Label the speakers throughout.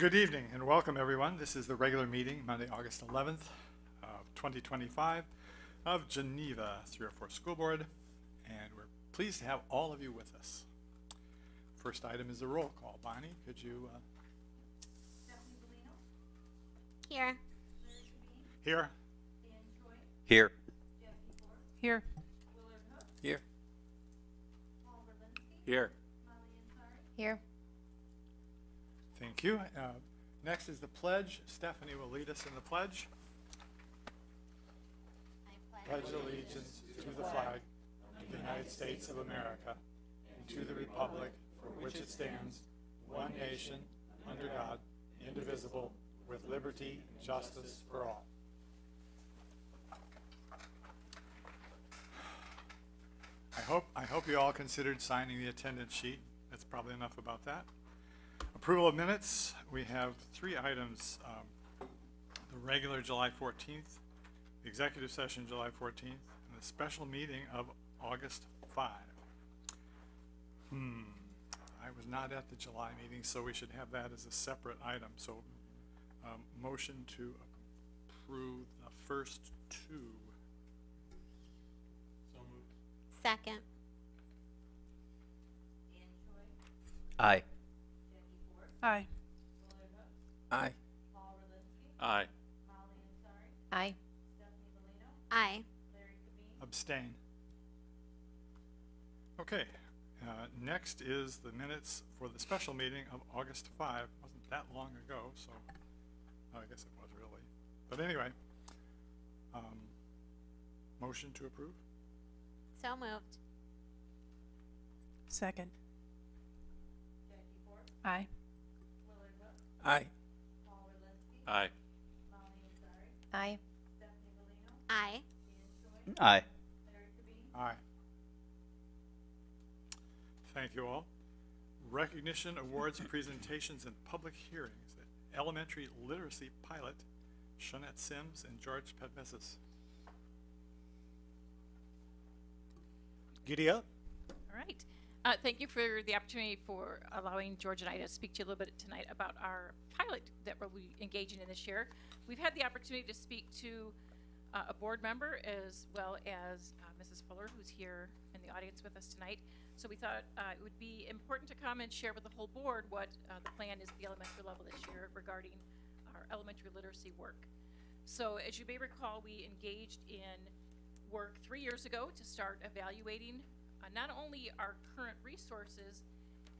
Speaker 1: Good evening and welcome everyone. This is the regular meeting, Monday, August 11th of 2025 of Geneva 304 School Board, and we're pleased to have all of you with us. First item is a roll call. Bonnie, could you?
Speaker 2: Here.
Speaker 1: Here.
Speaker 3: Here.
Speaker 4: Here.
Speaker 3: Here. Here.
Speaker 2: Here.
Speaker 1: Thank you. Next is the pledge. Stephanie will lead us in the pledge. I pledge allegiance to the flag of the United States of America and to the republic for which it stands, one nation, under God, indivisible, with liberty and justice for all. I hope you all considered signing the attendance sheet. That's probably enough about that. Approval of minutes. We have three items. The regular July 14th, the executive session July 14th, and the special meeting of August 5. I was not at the July meeting, so we should have that as a separate item. So motion to approve the first two. So moved.
Speaker 2: Second.
Speaker 3: Aye.
Speaker 4: Aye.
Speaker 3: Aye. Aye.
Speaker 2: Aye. Aye.
Speaker 1: Abstain. Okay. Next is the minutes for the special meeting of August 5. Wasn't that long ago, so I guess it was really. But anyway, motion to approve.
Speaker 2: So moved.
Speaker 4: Second. Aye.
Speaker 3: Aye. Aye.
Speaker 2: Aye. Aye.
Speaker 3: Aye.
Speaker 1: Aye. Thank you all. Recognition, awards, presentations, and public hearings. Elementary literacy pilot, Shonette Sims and George Pedmesis.
Speaker 5: Giddy up.
Speaker 4: All right. Thank you for the opportunity for allowing George and I to speak to you a little bit tonight about our pilot that we'll be engaging in this year. We've had the opportunity to speak to a board member as well as Mrs. Fuller, who's here in the audience with us tonight. So we thought it would be important to come and share with the whole board what the plan is at the elementary level this year regarding our elementary literacy work. So as you may recall, we engaged in work 3 years ago to start evaluating not only our current resources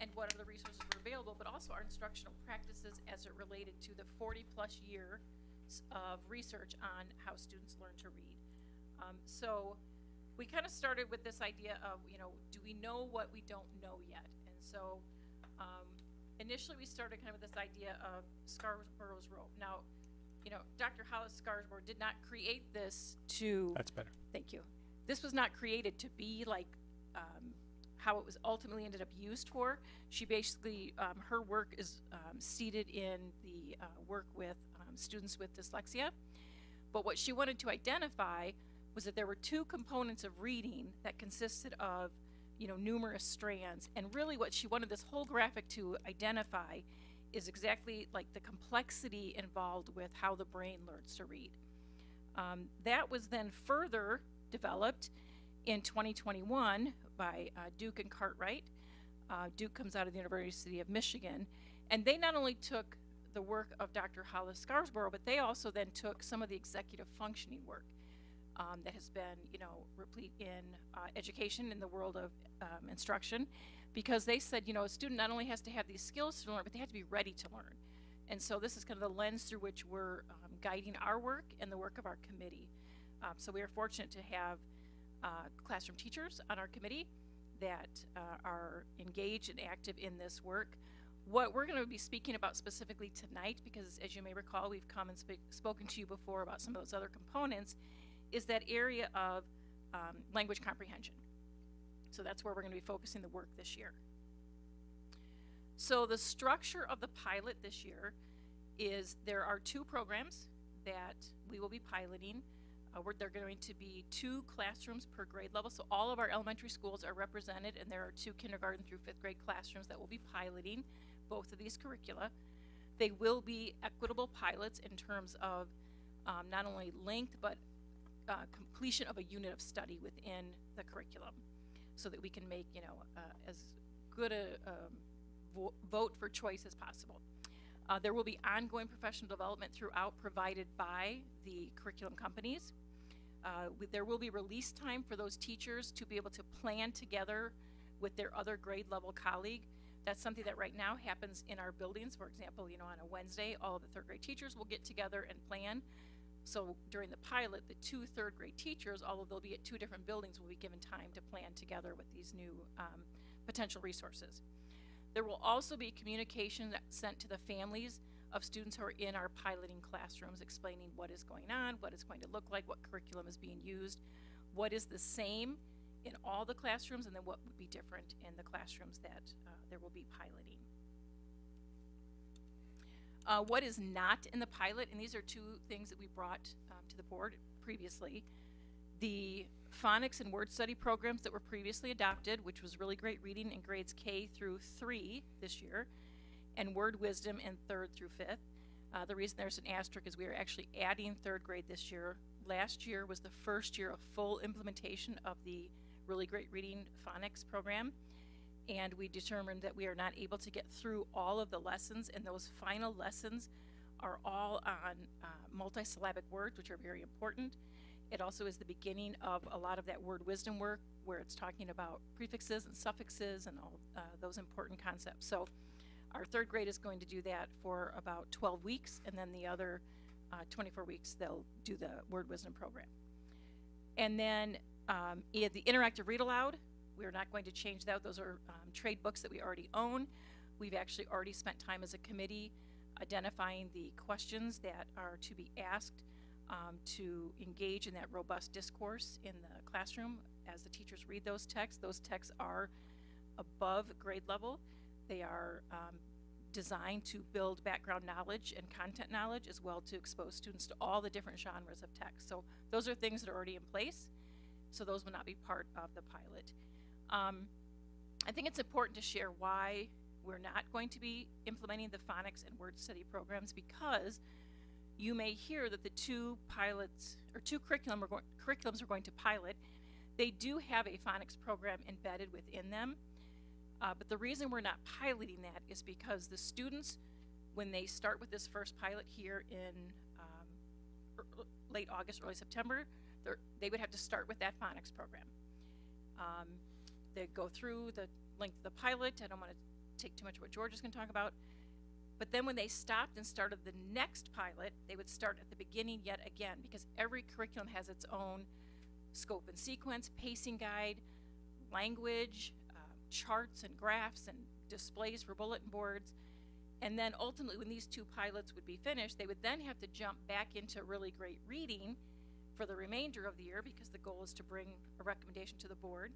Speaker 4: and what other resources were available, but also our instructional practices as it related to the 40-plus years of research on how students learn to read. So we kind of started with this idea of, do we know what we don't know yet? And so initially we started kind of with this idea of Scarsborough's rope. Now, Dr. Hollis Scarsborough did not create this to...
Speaker 5: That's better.
Speaker 4: Thank you. This was not created to be like how it was ultimately ended up used for. She basically, her work is seated in the work with students with dyslexia. But what she wanted to identify was that there were two components of reading that consisted of, numerous strands. And really what she wanted this whole graphic to identify is exactly like the complexity involved with how the brain learns to read. That was then further developed in 2021 by Duke and Cartwright. Duke comes out of the University of Michigan, and they not only took the work of Dr. Hollis Scarsborough, but they also then took some of the executive functioning work that has been, replete in education in the world of instruction, because they said, a student not only has to have these skills to learn, but they have to be ready to learn. And so this is kind of the lens through which we're guiding our work and the work of our committee. So we are fortunate to have classroom teachers on our committee that are engaged and active in this work. What we're going to be speaking about specifically tonight, because as you may recall, we've come and spoken to you before about some of those other components, is that area of language comprehension. So that's where we're going to be focusing the work this year. So the structure of the pilot this year is there are two programs that we will be piloting. There are going to be 2 classrooms per grade level, so all of our elementary schools are represented, and there are 2 kindergarten through 5th grade classrooms that will be piloting both of these curricula. They will be equitable pilots in terms of not only length, but completion of a unit of study within the curriculum, so that we can make, as good a vote for choice as possible. There will be ongoing professional development throughout, provided by the curriculum companies. There will be release time for those teachers to be able to plan together with their other grade level colleague. That's something that right now happens in our buildings. For example, on a Wednesday, all of the third grade teachers will get together and plan. So during the pilot, the 2 third grade teachers, although they'll be at 2 different buildings, will be given time to plan together with these new potential resources. There will also be communication sent to the families of students who are in our piloting classrooms, explaining what is going on, what it's going to look like, what curriculum is being used, what is the same in all the classrooms, and then what would be different in the classrooms that there will be piloting. What is not in the pilot, and these are 2 things that we brought to the board previously. The phonics and word study programs that were previously adopted, which was really great reading in grades K through 3 this year, and word wisdom in 3rd through 5th. The reason there's an asterisk is we are actually adding 3rd grade this year. Last year was the first year of full implementation of the really great reading phonics program, and we determined that we are not able to get through all of the lessons, and those final lessons are all on multisyllabic words, which are very important. It also is the beginning of a lot of that word wisdom work, where it's talking about prefixes and suffixes and all those important concepts. So our 3rd grade is going to do that for about 12 weeks, and then the other 24 weeks they'll do the word wisdom program. And then the interactive read aloud, we're not going to change that. Those are trade books that we already own. We've actually already spent time as a committee identifying the questions that are to be asked to engage in that robust discourse in the classroom as the teachers read those texts. Those texts are above grade level. They are designed to build background knowledge and content knowledge, as well to expose students to all the different genres of text. So those are things that are already in place, so those will not be part of the pilot. I think it's important to share why we're not going to be implementing the phonics and word study programs, because you may hear that the 2 pilots or 2 curriculums we're going to pilot, they do have a phonics program embedded within them. But the reason we're not piloting that is because the students, when they start with this first pilot here in late August, early September, they would have to start with that phonics program. They go through the length of the pilot. I don't want to take too much of what George is going to talk about. But then when they stopped and started the next pilot, they would start at the beginning yet again, because every curriculum has its own scope and sequence, pacing guide, language, charts and graphs and displays for bulletin boards. And then ultimately, when these 2 pilots would be finished, they would then have to jump back into really great reading for the remainder of the year, because the goal is to bring a recommendation to the board.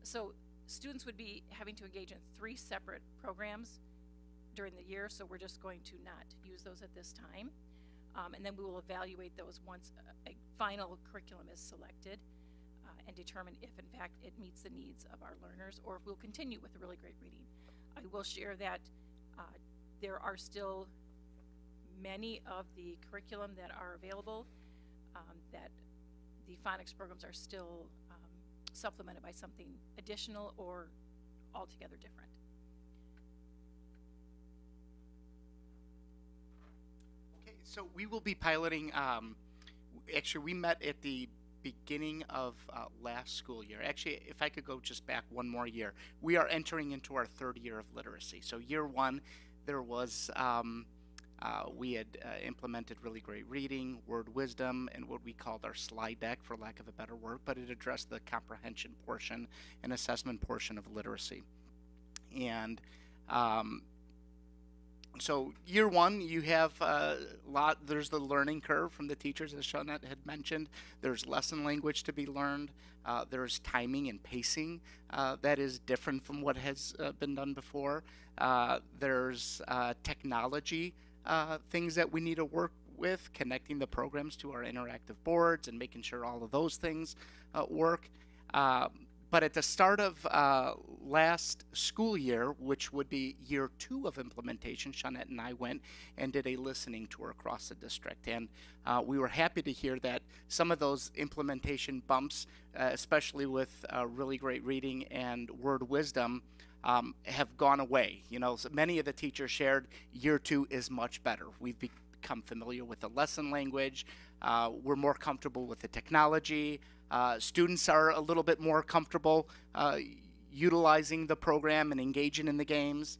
Speaker 4: So students would be having to engage in 3 separate programs during the year, so we're just going to not use those at this time. And then we will evaluate those once a final curriculum is selected and determine if in fact it meets the needs of our learners, or if we'll continue with the really great reading. I will share that there are still many of the curriculum that are available that the phonics programs are still supplemented by something additional or altogether different.
Speaker 5: Okay, so we will be piloting, actually we met at the beginning of last school year. Actually, if I could go just back one more year, we are entering into our 3rd year of literacy. So year 1, there was, we had implemented really great reading, word wisdom, and what we called our slide deck, for lack of a better word, but it addressed the comprehension portion and assessment portion of literacy. And so year 1, you have there's the learning curve from the teachers, as Shawnette had mentioned. There's lesson language to be learned. There's timing and pacing that is different from what has been done before. There's technology things that we need to work with, connecting the programs to our interactive boards and making sure all of those things work. But at the start of last school year, which would be year 2 of implementation, Shawnette and I went and did a listening tour across the district. And we were happy to hear that some of those implementation bumps, especially with really great reading and word wisdom, have gone away. You know, so many of the teachers shared year 2 is much better. We've become familiar with the lesson language. We're more comfortable with the technology. Students are a little bit more comfortable utilizing the program and engaging in the games.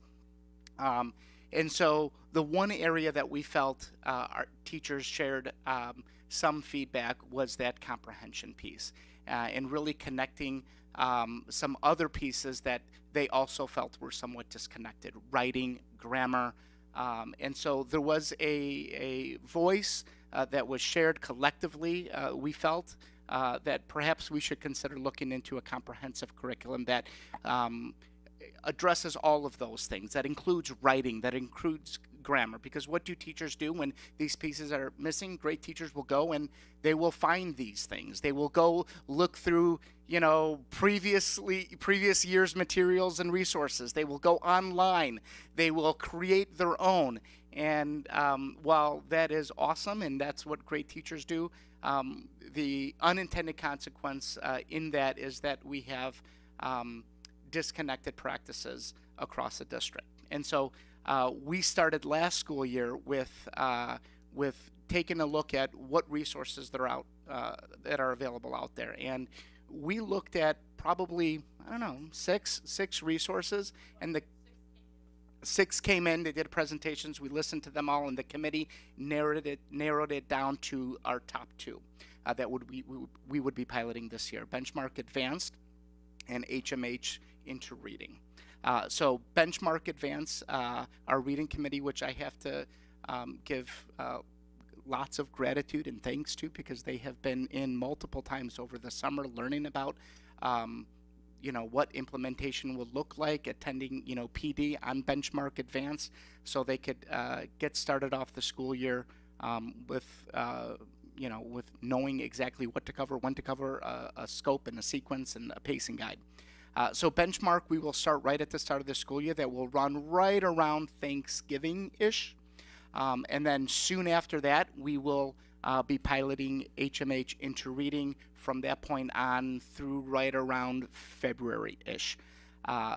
Speaker 5: And so the one area that we felt our teachers shared some feedback was that comprehension piece, and really connecting some other pieces that they also felt were somewhat disconnected: writing, grammar. And so there was a voice that was shared collectively. We felt that perhaps we should consider looking into a comprehensive curriculum that addresses all of those things, that includes writing, that includes grammar. Because what do teachers do when these pieces are missing? Great teachers will go and they will find these things. They will go look through, you know, previous year's materials and resources. They will go online. They will create their own. And while that is awesome and that's what great teachers do, the unintended consequence in that is that we have disconnected practices across the district. And so we started last school year with taking a look at what resources that are available out there. And we looked at probably, I don't know, six resources, and the 6 came in. They did presentations. We listened to them all, and the committee narrowed it down to our top 2 that we would be piloting this year: Benchmark Advanced and HMH into Reading. So Benchmark Advance, our reading committee, which I have to give lots of gratitude and thanks to, because they have been in multiple times over the summer learning about you know, what implementation will look like, attending, you know, PD on Benchmark Advance, so they could get started off the school year with you know, with knowing exactly what to cover, when to cover, a scope and a sequence and a pacing guide. So Benchmark, we will start right at the start of the school year. That will run right around Thanksgiving-ish. And then soon after that, we will be piloting HMH into Reading from that point on through right around February-ish.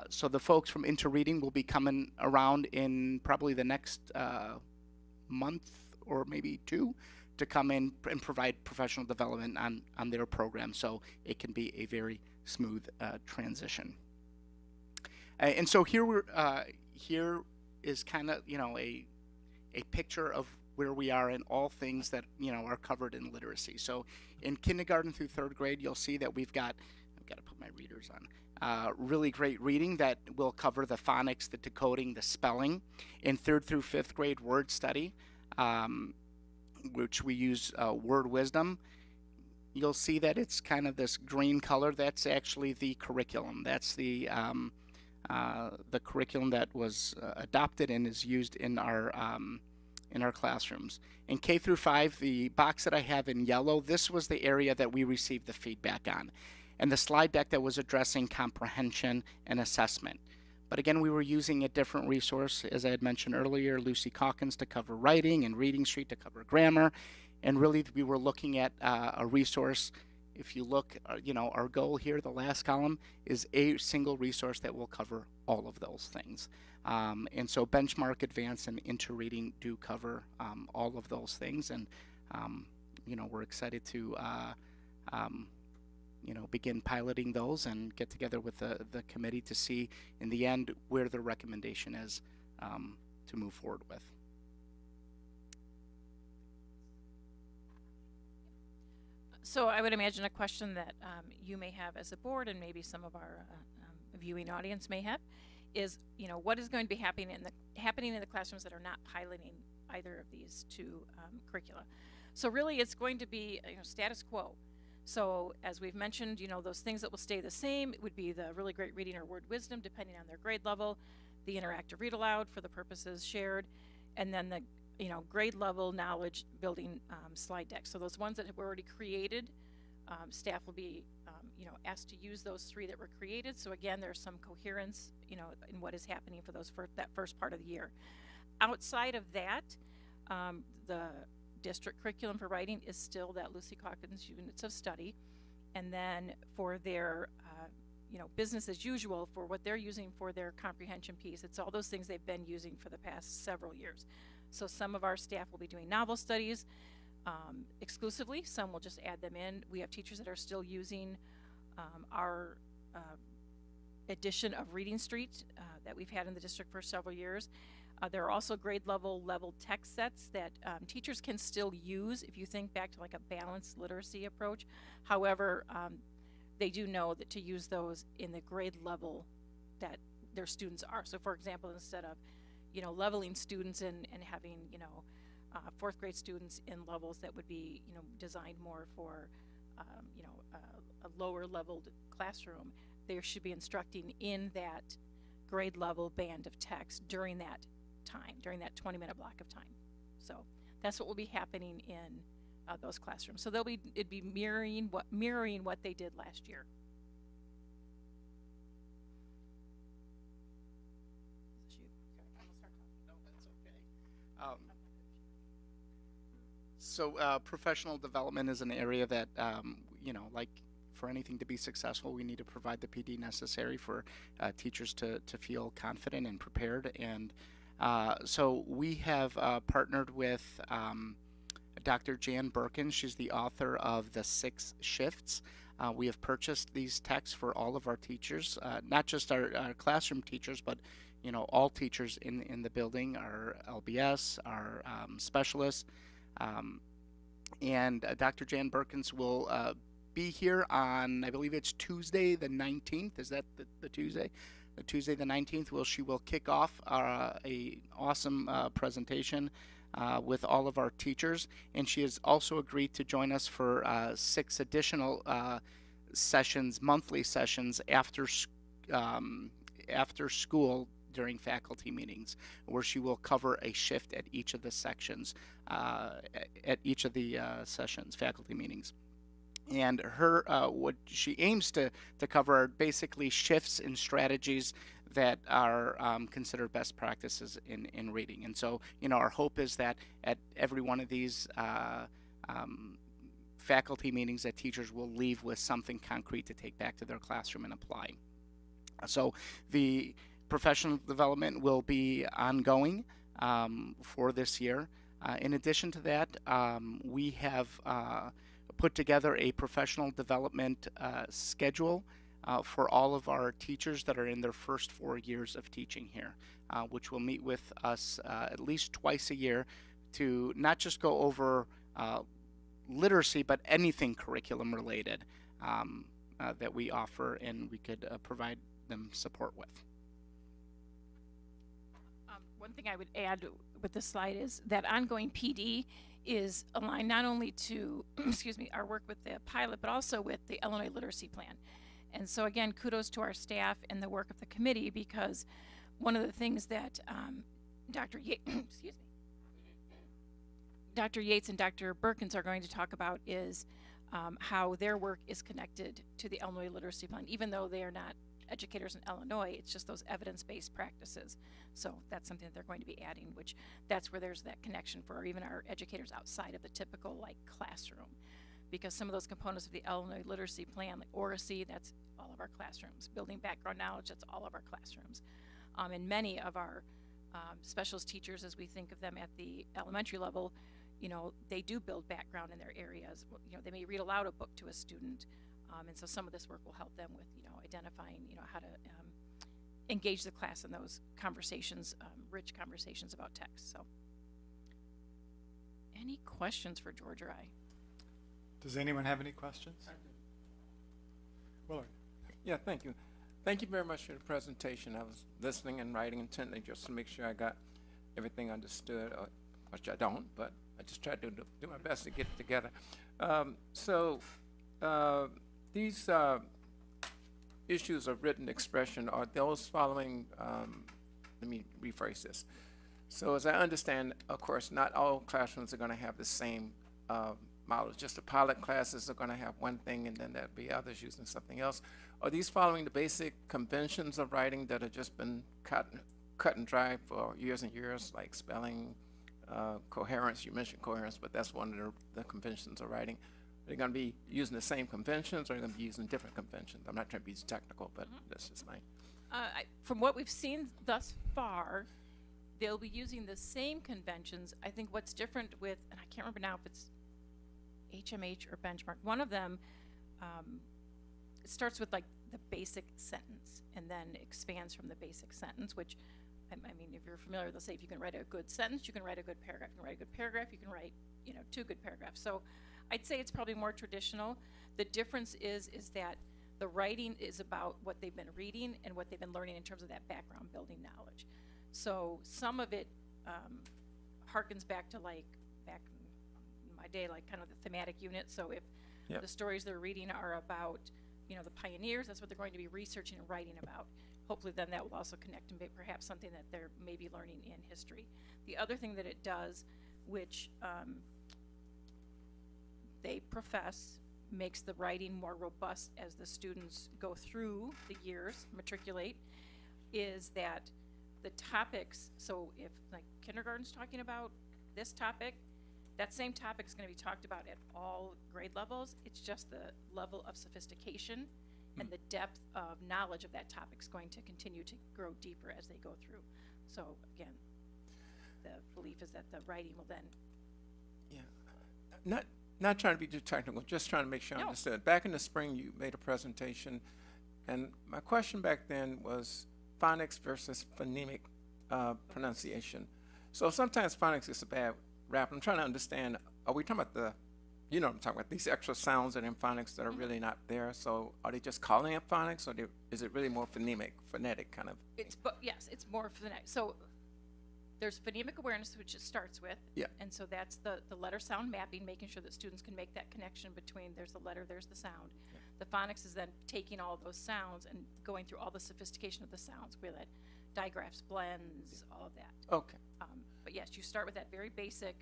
Speaker 5: So the folks from Into Reading will be coming around in probably the next month or maybe 2 to come in and provide professional development on their program, so it can be a very smooth transition. And so here is kind of, you know, a picture of where we are in all things that, you know, are covered in literacy. So in kindergarten through 3rd grade, you'll see that I've got to put my readers on. Really great reading that will cover the phonics, the decoding, the spelling. In 3rd through 5th grade, word study, which we use word wisdom. You'll see that it's kind of this green color. That's actually the curriculum. That's the curriculum that was adopted and is used in our classrooms. In K through 5, the box that I have in yellow, this was the area that we received the feedback on, and the slide deck that was addressing comprehension and assessment. But again, we were using a different resource, as I had mentioned earlier, Lucy Calkins to cover writing and Reading Street to cover grammar. And really, we were looking at a resource. If you look, you know, our goal here, the last column, is a single resource that will cover all of those things. And so Benchmark Advance and Into Reading do cover all of those things. And, you know, we're excited to, you know, begin piloting those and get together with the committee to see in the end where the recommendation is to move forward with.
Speaker 4: So I would imagine a question that you may have as a board, and maybe some of our viewing audience may have, is, you know, what is going to be happening in the classrooms that are not piloting either of these 2 curricula. So really, it's going to be, you know, status quo. So as we've mentioned, you know, those things that will stay the same, it would be the really great reading or word wisdom, depending on their grade level, the interactive read aloud for the purposes shared, and then the, you know, grade level knowledge building slide deck. So those ones that have already created, staff will be asked to use those 3 that were created. So again, there's some coherence, in what is happening for that first part of the year. Outside of that, the district curriculum for writing is still that Lucy Calkins units of study. And then for their, business as usual, for what they're using for their comprehension piece, it's all those things they've been using for the past several years. So some of our staff will be doing novel studies exclusively. Some will just add them in. We have teachers that are still using our edition of Reading Street that we've had in the district for several years. There are also grade level text sets that teachers can still use if you think back to like a balanced literacy approach. However, they do know that to use those in the grade level that their students are. So for example, instead of, leveling students and having, 4th grade students in levels that would be, designed more for, a lower leveled classroom, they should be instructing in that grade level band of text during that time, during that 20-minute block of time. So that's what will be happening in those classrooms. So it'd be mirroring what they did last year.
Speaker 5: So professional development is an area that, like for anything to be successful, we need to provide the PD necessary for teachers to feel confident and prepared. And so we have partnered with Dr. Jan Birkin. She's the author of The 6 Shifts. We have purchased these texts for all of our teachers, not just our classroom teachers, but all teachers in the building, our LBS, our specialists. And Dr. Jan Birkins will be here on, I believe it's Tuesday the 19th. Is that the Tuesday? The Tuesday the 19th. She will kick off a awesome presentation with all of our teachers, and she has also agreed to join us for 6 additional sessions, monthly sessions after school during faculty meetings, where she will cover a shift at each of the sections, at each of the sessions, faculty meetings. And her what she aims to cover are basically shifts and strategies that are considered best practices in reading. And so, our hope is that at every one of these faculty meetings, that teachers will leave with something concrete to take back to their classroom and apply. So the professional development will be ongoing for this year. In addition to that, we have put together a professional development schedule for all of our teachers that are in their first 4 years of teaching here, which will meet with us at least twice a year to not just go over literacy, but anything curriculum related that we offer and we could provide them support with.
Speaker 4: One thing I would add with this slide is that ongoing PD is aligned not only to our work with the pilot, but also with the Illinois Literacy Plan. And so again, kudos to our staff and the work of the committee, because one of the things that Dr. Yates and Dr. Birkins are going to talk about is how their work is connected to the Illinois Literacy Plan. Even though they are not educators in Illinois, it's just those evidence-based practices. So that's something that they're going to be adding, which that's where there's that connection for even our educators outside of the typical classroom. Because some of those components of the Illinois Literacy Plan, like oracy, that's all of our classrooms. Building background knowledge, that's all of our classrooms. And many of our specialist teachers, as we think of them at the elementary level, they do build background in their areas. They may read aloud a book to a student, and so some of this work will help them with, identifying, how to engage the class in those conversations, rich conversations about text. So, any questions for George or I?
Speaker 1: Does anyone have any questions? Willard.
Speaker 6: Yeah, thank you. Thank you very much for the presentation. I was listening and writing intently just to make sure I got everything understood, which I don't, but I just tried to do my best to get it together. These issues of written expression, are those following, let me rephrase this. So as I understand, of course, not all classrooms are going to have the same model? Just the pilot classes are going to have one thing, and then there'll be others using something else. Are these following the basic conventions of writing that have just been cut and dry for years and years, like spelling, coherence? You mentioned coherence, but that's one of the conventions of writing. Are they going to be using the same conventions, or are they going to be using different conventions? I'm not trying to be technical, but that's just my...
Speaker 4: From what we've seen thus far, they'll be using the same conventions. I think what's different with, and I can't remember now if it's HMH or benchmark, one of them, it starts with like the basic sentence and then expands from the basic sentence, which, I mean, if you're familiar, they'll say if you can write a good sentence, you can write a good paragraph. You can write a good paragraph, you can write, you know, 2 good paragraphs. So I'd say it's probably more traditional. The difference is that the writing is about what they've been reading and what they've been learning in terms of that background building knowledge. So some of it harkens back to like back in my day, like kind of the thematic unit. So if the stories they're reading are about, you know, the pioneers, that's what they're going to be researching and writing about. Hopefully then that will also connect and be perhaps something that they're maybe learning in history. The other thing that it does, which they profess makes the writing more robust as the students go through the years, matriculate, is that the topics, so if like kindergarten's talking about this topic, that same topic is going to be talked about at all grade levels. It's just the level of sophistication and the depth of knowledge of that topic is going to continue to grow deeper as they go through. So again, the belief is that the writing will then...
Speaker 6: Not trying to be too technical, just trying to make sure I understood. Back in the spring, you made a presentation, and my question back then was phonics versus phonemic pronunciation. So sometimes phonics is a bad rap. I'm trying to understand, are we talking about the, you know what I'm talking about, these extra sounds that are in phonics that are really not there? So are they just calling it phonics, or is it really more phonetic kind of?
Speaker 4: Yes, it's more phonetic. So there's phonemic awareness, which it starts with.
Speaker 6: Yeah.
Speaker 4: And so that's the letter sound mapping, making sure that students can make that connection between there's the letter, there's the sound. Yeah. The phonics is then taking all those sounds and going through all the sophistication of the sounds, where that digraphs, blends, all of that.
Speaker 6: Okay.
Speaker 4: But yes, you start with that very basic,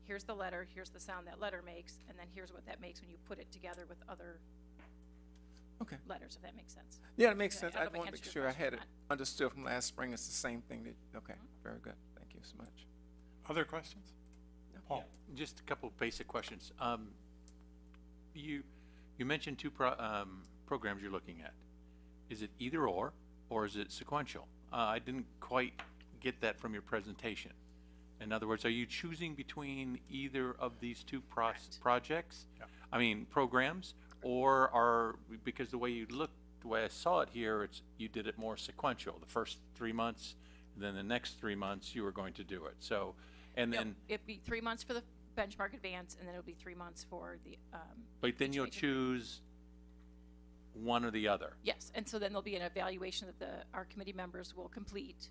Speaker 4: here's the letter, here's the sound that letter makes, and then here's what that makes when you put it together with other letters, if that makes sense.
Speaker 6: Yeah, it makes sense.
Speaker 4: I
Speaker 6: I
Speaker 4: don't know if
Speaker 6: want
Speaker 4: I
Speaker 6: to make
Speaker 4: answered
Speaker 6: sure
Speaker 4: your
Speaker 6: I had it
Speaker 4: question
Speaker 6: understood from last spring. It's the same thing. Very good. Thank you so much.
Speaker 1: Other questions? Paul?
Speaker 3: Yeah, just a couple of basic questions. You mentioned 2 programs you're looking at. Is it either or is it sequential? I didn't quite get that from your presentation. In other words, are you choosing between either of these 2 projects?
Speaker 1: Yeah.
Speaker 3: I mean, programs, or because the way I saw it here, you did it more sequential. The first 3 months, and then the next 3 months you were going to do it. So, and then
Speaker 4: it'd be 3 months for the benchmark advance, and then it'll be 3 months for the.
Speaker 3: But then you'll choose one or the other.
Speaker 4: Yes, and so then there'll be an evaluation that our committee members will complete,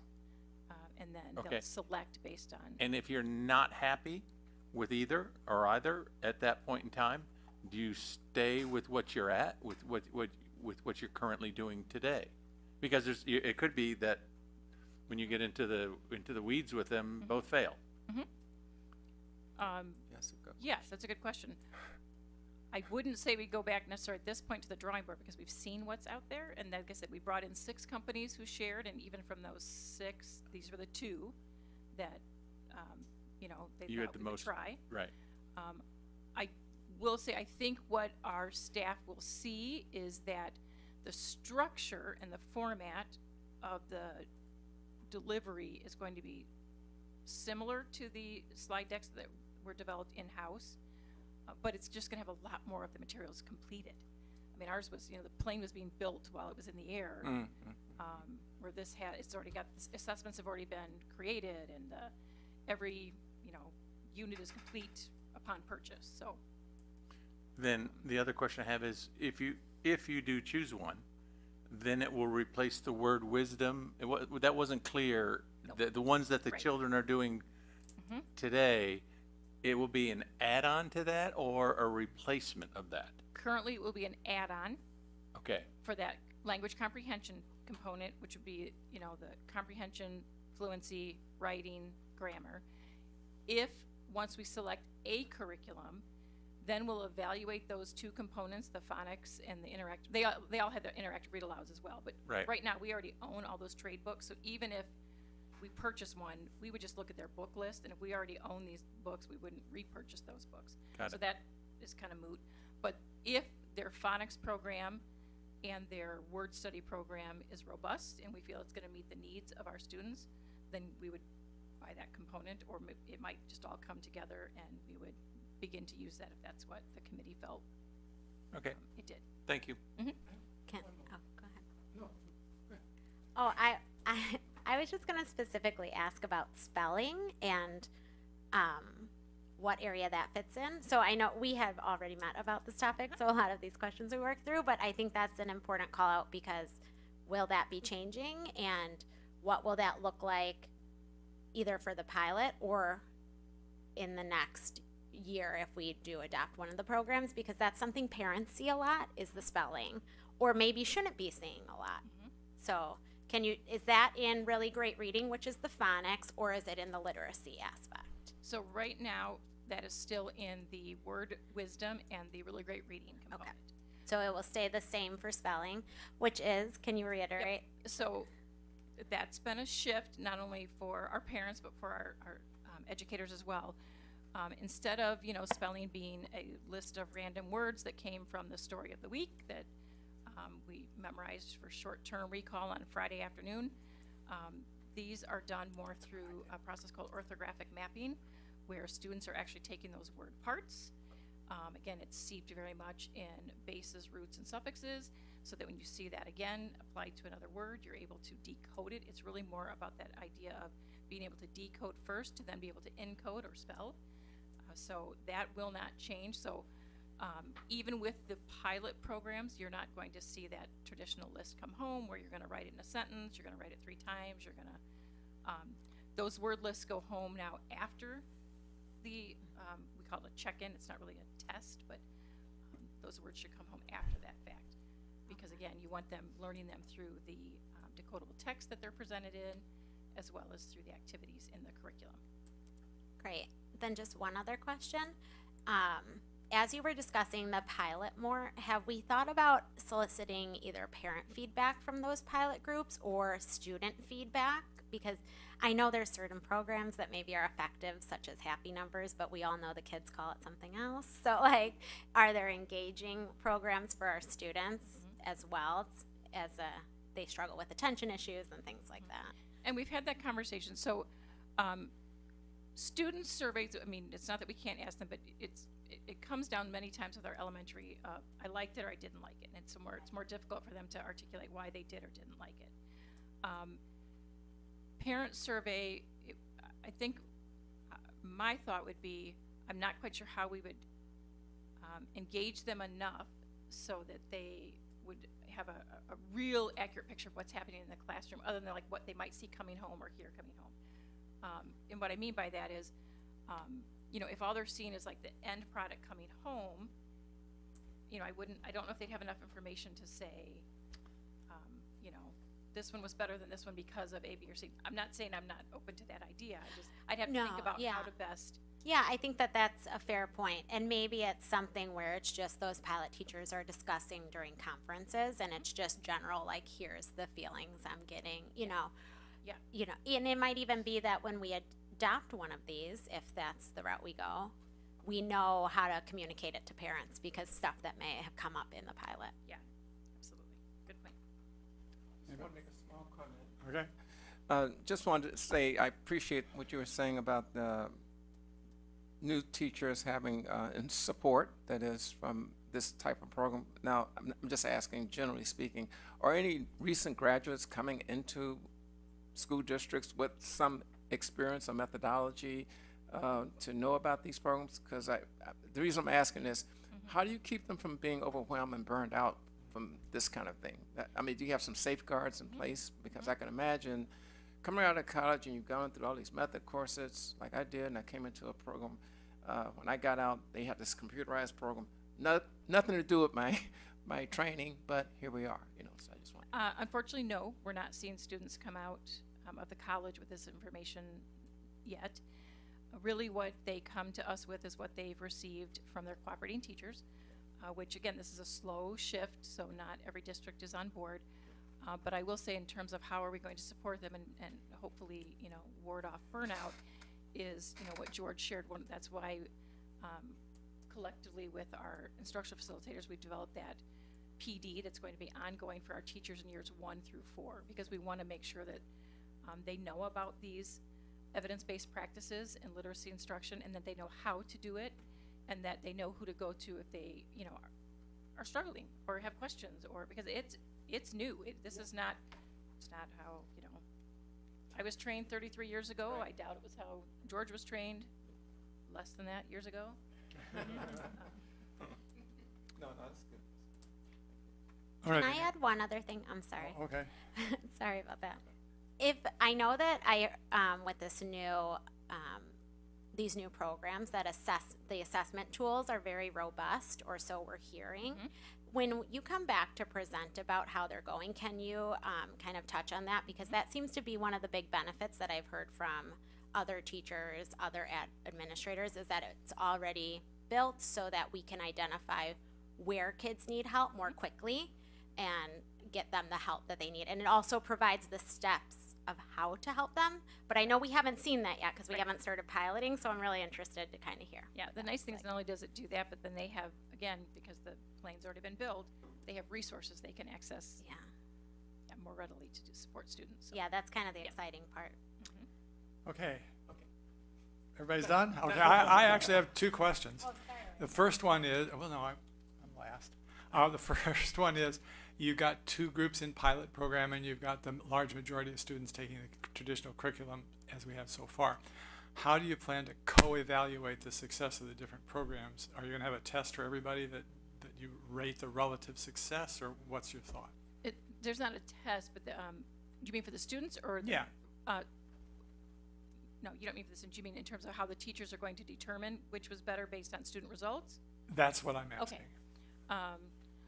Speaker 4: and then they'll select based on.
Speaker 3: And if you're not happy with either or either at that point in time, do you stay with what you're at, with what you're currently doing today? Because it could be that when you get into the weeds with them, both fail.
Speaker 4: Yes, that's a good question. I wouldn't say we go back necessarily at this point to the drawing board, because we've seen what's out there, and like I said, we brought in 6 companies who shared, and even from those 6, these were the 2 that they
Speaker 3: You
Speaker 4: thought
Speaker 3: had the
Speaker 4: we would
Speaker 3: most
Speaker 4: try.
Speaker 3: Right.
Speaker 4: I will say, I think what our staff will see is that the structure and the format of the delivery is going to be similar to the slide decks that were developed in-house, but it's just going to have a lot more of the materials completed. I mean, ours was, the plane was being built while it was in the air, where it's already got, the assessments have already been created, and every, unit is complete upon purchase. So
Speaker 3: Then the other question I have is, if you do choose one, then it will replace the word wisdom. That wasn't clear.
Speaker 4: Nope.
Speaker 3: The ones that the children are doing today, it will be an add-on to that or a replacement of that?
Speaker 4: currently it will be an add-on
Speaker 3: Okay.
Speaker 4: for that language comprehension component, which would be, the comprehension, fluency, writing, grammar. If, once we select a curriculum, Then we'll evaluate those two components, the phonics and the interactive. They all have their interactive read alouds as well, but
Speaker 3: Right.
Speaker 4: now we already own all those trade books. So even if we purchase one, we would just look at their book list, and if we already own these books, we wouldn't repurchase those books.
Speaker 3: Got
Speaker 4: So
Speaker 3: it.
Speaker 4: that is kind of moot. But if their phonics program and their word study program is robust, and we feel it's going to meet the needs of our students, then we would buy that component, or it might just all come together, and we would begin to use that if that's what the committee felt
Speaker 3: Okay,
Speaker 4: it did.
Speaker 3: thank you.
Speaker 2: Can, oh, go ahead.
Speaker 6: No.
Speaker 2: Oh, I was just gonna specifically ask about spelling and, what area that fits in. So I know we have already met about this topic, so a lot of these questions we worked through, but I think that's an important call out because will that be changing and what will that look like either for the pilot or in the next year if we do adopt one of the programs, because that's something parents see a lot is the spelling, or maybe shouldn't be seeing a lot. So is that in really great reading, which is the phonics, or is it in the literacy aspect?
Speaker 4: So right now, that is still in the word wisdom and the really great reading component.
Speaker 2: So it will stay the same for spelling, which is, can you reiterate?
Speaker 4: So that's been a shift, not only for our parents, but for our educators as well. Instead of, spelling being a list of random words that came from the story of the week that we memorized for short-term recall on Friday afternoon, these are done more through a process called orthographic mapping, where students are actually taking those word parts. Again, it's steeped very much in bases, roots, and suffixes, so that when you see that again applied to another word, you're able to decode it. It's really more about that idea of being able to decode first to then be able to encode or spell. So that will not change. So even with the pilot programs, you're not going to see that traditional list come home where you're going to write it in a sentence, you're going to write it 3 times, you're going to, those word lists go home now after the, we call it a check-in, it's not really a test, but those words should come home after that fact. Because again, you want them learning them through the decodable text that they're presented in, as well as through the activities in the curriculum.
Speaker 2: Great. Then just one other question. As you were discussing the pilot more, have we thought about soliciting either parent feedback from those pilot groups or student feedback? Because I know there's certain programs that maybe are effective, such as Happy Numbers, but we all know the kids call it something else. So, are there engaging programs for our students as well as they struggle with attention issues and things like that?
Speaker 4: And we've had that conversation. So, student surveys, I mean, it's not that we can't ask them, but it comes down many times with our elementary, I liked it or I didn't like it. And it's more difficult for them to articulate why they did or didn't like it. Parent survey, I think my thought would be, I'm not quite sure how we would engage them enough so that they would have a real accurate picture of what's happening in the classroom, other than like what they might see coming home or hear coming home. And what I mean by that is, if all they're seeing is like the end product coming home, I don't know if they'd have enough information to say, this one was better than this one because of A, B, or C. I'm not saying I'm not open to that idea. I'd have to think about how to best.
Speaker 2: Yeah, I think that that's a fair point. And maybe it's something where it's just those pilot teachers are discussing during conferences and it's just general, like, here's the feelings I'm getting,
Speaker 4: Yeah.
Speaker 2: And it might even be that when we adopt one of these, if that's the route we go, we know how to communicate it to parents because stuff that may have come up in the pilot.
Speaker 4: Yeah, absolutely. Good point.
Speaker 6: Just want to make a small comment.
Speaker 1: Okay.
Speaker 6: Just wanted to say I appreciate what you were saying about the new teachers having and support that is from this type of program. Now, I'm just asking, generally speaking, are any recent graduates coming into school districts with some experience or methodology to know about these programs? Because the reason I'm asking is, how do you keep them from being overwhelmed and burned out from this kind of thing? Do you have some safeguards in place? Because I can imagine coming out of college and you've gone through all these method courses like I did, and I came into a program. When I got out, they had this computerized program. Nothing to do with my training, but here we are. So I just want.
Speaker 4: Unfortunately, no, we're not seeing students come out of the college with this information yet. Really what they come to us with is what they've received from their cooperating teachers, which again, this is a slow shift, so not every district is on board. But I will say in terms of how are we going to support them and hopefully, ward off burnout is, what George shared. That's why collectively with our instructional facilitators, we've developed that PD that's going to be ongoing for our teachers in years 1 through 4, because we want to make sure that they know about these evidence-based practices in literacy instruction, and that they know how to do it, and that they know who to go to if they, are struggling or have questions, or because it's new. This is not, it's not how, I was trained 33 years ago. I doubt it was how George was trained less than that years ago.
Speaker 6: No, that's good.
Speaker 1: All right.
Speaker 2: Can I add one other thing? I'm sorry.
Speaker 1: Okay.
Speaker 2: Sorry about that. If I know that with this new, these new programs that the assessment tools are very robust, or so we're hearing.
Speaker 4: Mm-hmm.
Speaker 2: When you come back to present about how they're going, can you kind of touch on that? Because that seems to be one of the big benefits that I've heard from other teachers, other administrators, is that it's already built so that we can identify where kids need help more quickly and get them the help that they need. And it also provides the steps of how to help them. But I know we haven't seen that yet because we haven't started piloting, so I'm really interested to kind of hear.
Speaker 4: Yeah, the nice thing is not only does it do that, but then they have, again, because the plane's already been built, they have resources they can access
Speaker 2: Yeah.
Speaker 4: more readily to support students. So.
Speaker 2: Yeah, that's kind of the exciting part.
Speaker 1: Okay. Everybody's done? Okay, I actually have 2 questions.
Speaker 2: Oh, sorry.
Speaker 1: The first one is, well, no, I'm last. The first one is, you've got 2 groups in pilot program, and you've got the large majority of students taking the traditional curriculum as we have so far. How do you plan to co-evaluate the success of the different programs? Are you going to have a test for everybody that you rate the relative success, or what's your thought?
Speaker 4: There's not a test, but do you mean for the students or?
Speaker 1: Yeah.
Speaker 4: No, you don't mean for the students. You mean in terms of how the teachers are going to determine which was better based on student results?
Speaker 1: That's what I'm asking.
Speaker 4: Okay.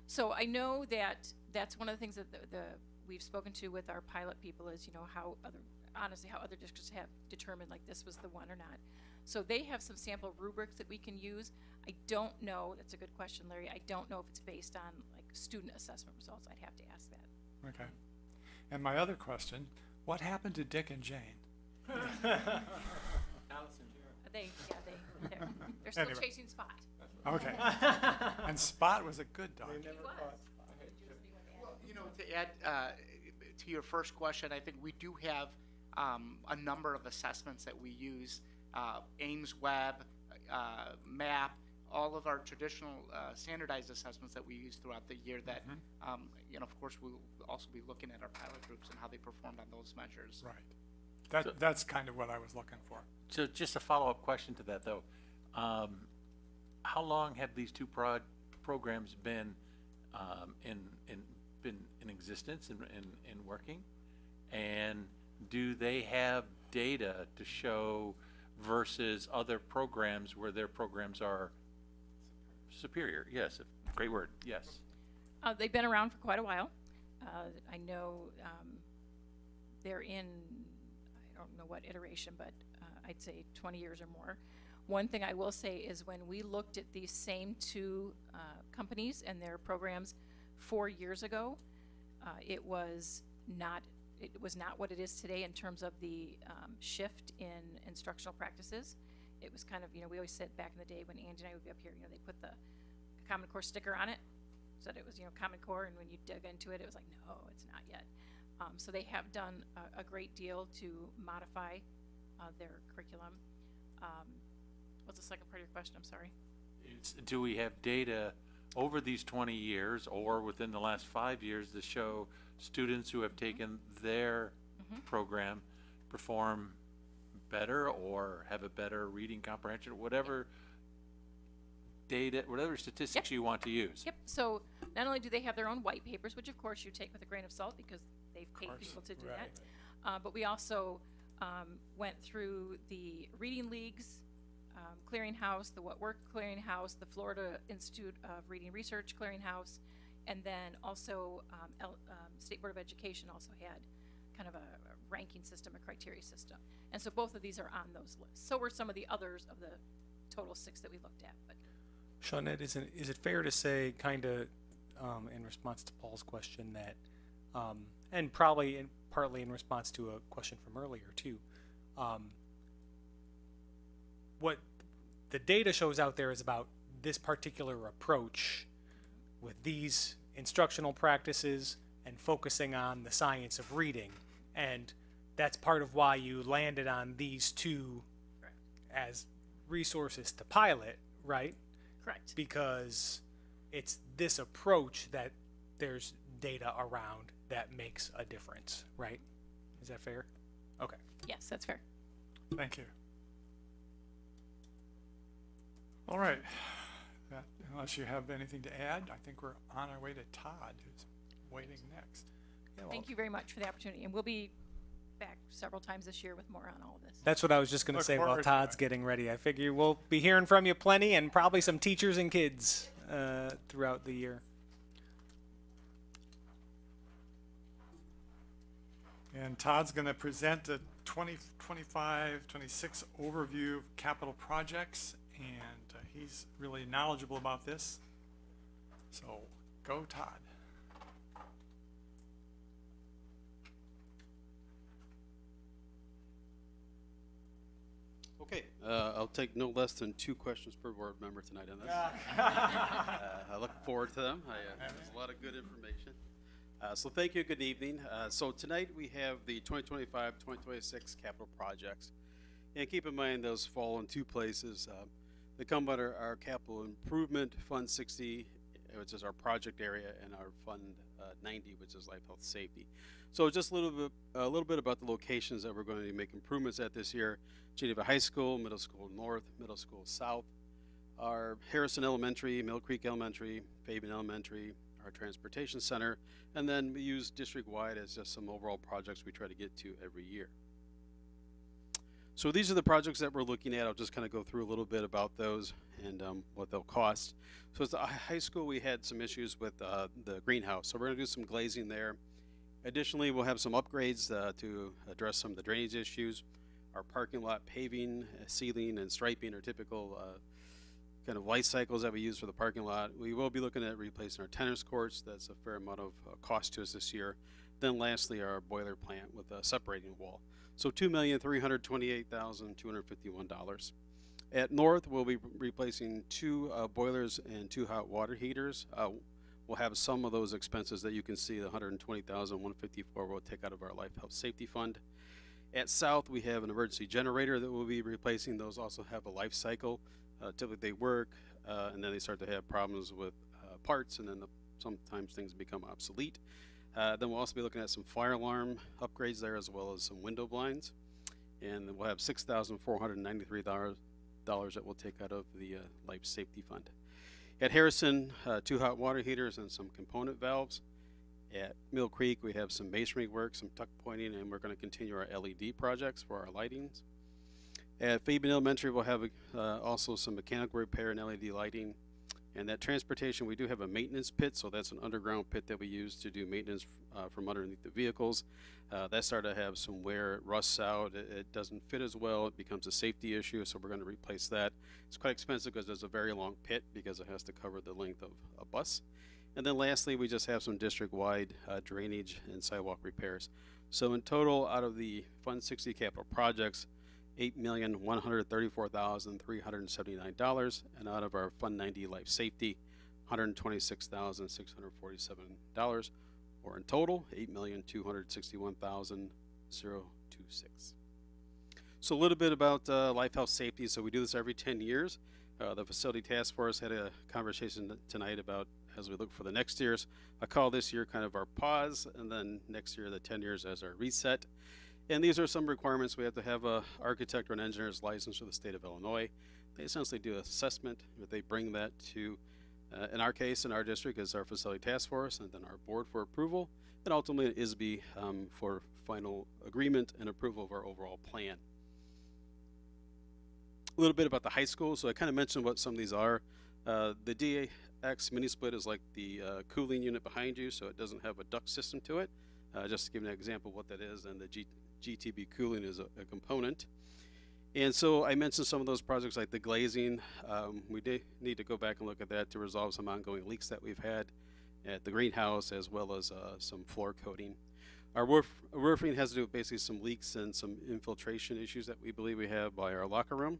Speaker 4: So I know that that's one of the things that we've spoken to with our pilot people is, how other districts have determined like this was the one or not. So they have some sample rubrics that we can use. I don't know, that's a good question, Larry. I don't know if it's based on like student assessment results. I'd have to ask that.
Speaker 1: Okay. And my other question, what happened to Dick and Jane?
Speaker 4: They're still
Speaker 1: Anyway.
Speaker 4: chasing Spot.
Speaker 1: Okay. And Spot was a good dog.
Speaker 5: Well, to add to your first question, I think we do have a number of assessments that we use. Ames Web, MAP, all of our traditional standardized assessments that we use throughout the year that, of course, we'll also be looking at our pilot groups and how they performed on those measures.
Speaker 1: Right. That's kind of what I was looking for.
Speaker 3: So just a follow-up question to that, though. How long have these 2 programs been in existence and working? And do they have data to show versus other programs where their programs are superior? Yes, great word, yes.
Speaker 4: They've been around for quite a while. I know they're in, I don't know what iteration, but I'd say 20 years or more. One thing I will say is when we looked at these same 2 companies and their programs 4 years ago, it was not what it is today in terms of the shift in instructional practices. It was kind of, we always said back in the day when Angie and I would be up here, they put the Common Core sticker on it, said it was, Common Core, and when you dug into it, it was like, no, it's not yet. So they have done a great deal to modify their curriculum. What's the second part of your question? I'm sorry.
Speaker 3: Do we have data over these 20 years or within the last 5 years to show students who have taken their program perform better or have a better reading comprehension, whatever data, whatever statistics you want to use?
Speaker 4: Yep. So not only do they have their own white papers, which of course you take with a grain of salt because they've paid people to do that, but we also went through the Reading League's clearinghouse, the What Worked clearinghouse, the Florida Institute of Reading Research clearinghouse, and then also State Board of Education also had kind of a ranking system, a criteria system. And so both of these are on those lists. So were some of the others of the total 6 that we looked at. But
Speaker 7: Shawnette, is it fair to say, kind of, in response to Paul's question, that, and probably partly in response to a question from earlier too, what the data shows out there is about this particular approach with these instructional practices and focusing on the science of reading, and that's part of why you landed on these two as resources to pilot, right?
Speaker 4: correct.
Speaker 7: Because it's this approach that there's data around that makes a difference, right? Is that fair? Okay.
Speaker 4: Yes, that's fair.
Speaker 1: Thank you. All right. Unless you have anything to add, I think we're on our way to Todd, who's waiting next.
Speaker 7: Yeah, well,
Speaker 4: Thank you very much for the opportunity. And we'll be back several times this year with more on all of this.
Speaker 7: that's what I was just going to
Speaker 1: Look
Speaker 7: say while
Speaker 1: forward to
Speaker 7: Todd's
Speaker 1: it.
Speaker 7: getting ready. I figure we'll be hearing from you plenty, and probably some teachers and kids throughout the year.
Speaker 1: And Todd's going to present the 2025-26 overview of capital projects, and he's really knowledgeable about this. So go, Todd.
Speaker 8: Okay, I'll take no less than 2 questions per board member tonight on this. I look forward to them. There's a lot of good information. So thank you, good evening. So tonight we have the 2025-2026 capital projects. And keep in mind those fall in 2 places. They come under our capital improvement, Fund 60, which is our project area, and our Fund 90, which is life, health, safety. So just a little bit about the locations that we're going to make improvements at this year. Geneva High School, Middle School North, Middle School South, our Harrison Elementary, Mill Creek Elementary, Fabian Elementary, our Transportation Center, and then we use district-wide as just some overall projects we try to get to every year. So these are the projects that we're looking at. I'll just kind of go through a little bit about those and what they'll cost. So at the high school, we had some issues with the greenhouse. So we're going to do some glazing there. Additionally, we'll have some upgrades to address some of the drainage issues. Our parking lot paving, sealing, and striping are typical kind of life cycles that we use for the parking lot. We will be looking at replacing our tennis courts. That's a fair amount of cost to us this year. Then lastly, our boiler plant with a separating wall. So $2,328,251. At North, we'll be replacing 2 boilers and 2 hot water heaters. We'll have some of those expenses that you can see, the $120,154 we'll take out of our Life Health Safety Fund. At South, we have an emergency generator that we'll be replacing. Those also have a life cycle. Typically they work, and then they start to have problems with parts, and then sometimes things become obsolete. Then we'll also be looking at some fire alarm upgrades there, as well as some window blinds. And then we'll have $6,493 that we'll take out of the Life Safety Fund. At Harrison, 2 hot water heaters and some component valves. At Mill Creek, we have some masonry work, some tuck pointing, and we're going to continue our LED projects for our lightings. At Fabian Elementary, we'll have also some mechanical repair and LED lighting. And that transportation, we do have a maintenance pit, so that's an underground pit that we use to do maintenance from underneath the vehicles. That started to have some wear, it rusts out, it doesn't fit as well, it becomes a safety issue, so we're going to replace that. It's quite expensive because there's a very long pit because it has to cover the length of a bus. And then lastly, we just have some district-wide drainage and sidewalk repairs. So in total, out of the Fund 60 capital projects, $8,134,379, and out of our Fund 90 Life Safety, $126,647, or in total, $8,261,026. So a little bit about Life Health Safety. So we do this every 10 years. The Facility Task Force had a conversation tonight about as we look for the next years. I call this year kind of our pause, and then next year, the 10 years, as our reset. And these are some requirements. We have to have an architect or an engineer's license for the state of Illinois. They essentially do an assessment, but they bring that to, in our case, in our district, is our Facility Task Force, and then our board for approval, and ultimately ISB for final agreement and approval of our overall plan. A little bit about the high school. So I kind of mentioned what some of these are. The DAX mini split is like the cooling unit behind you, so it doesn't have a duct system to it. just to give you an example of what that is, and the GTB cooling is a component. And so I mentioned some of those projects like the glazing. We did need to go back and look at that to resolve some ongoing leaks that we've had at the greenhouse, as well as some floor coating. Our roofing has to do with basically some leaks and some infiltration issues that we believe we have by our locker room.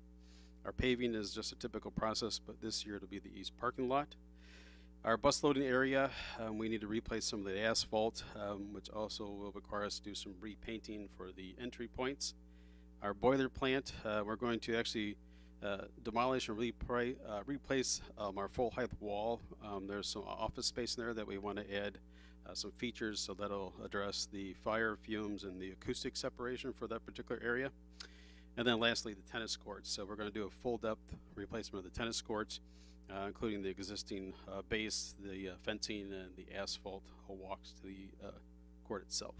Speaker 8: Our paving is just a typical process, but this year it'll be the east parking lot. Our bus loading area, we need to replace some of the asphalt, which also will require us to do some repainting for the entry points. Our boiler plant, we're going to actually demolish and replace our full height wall. There's some office space in there that we want to add some features, so that'll address the fire, fumes, and the acoustic separation for that particular area. And then lastly, the tennis courts. So we're going to do a full depth replacement of the tennis courts, including the existing base, the fencing, and the asphalt walks to the court itself.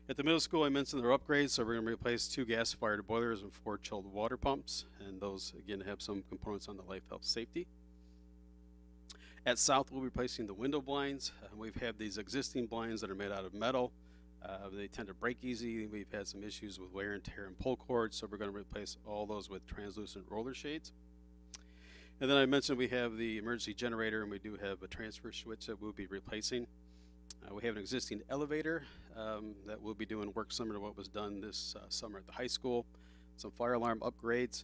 Speaker 8: At the middle school, I mentioned their upgrades, so we're going to replace 2 gas-fired boilers and 4 chilled water pumps, and those, again, have some components on the life, health, safety. At South, we'll be replacing the window blinds. We've had these existing blinds that are made out of metal. They tend to break easy. We've had some issues with wear and tear and pull cords, so we're going to replace all those with translucent roller shades. And then I mentioned we have the emergency generator, and we do have a transfer switch that we'll be replacing. We have an existing elevator that we'll be doing work similar to what was done this summer at the high school, some fire alarm upgrades,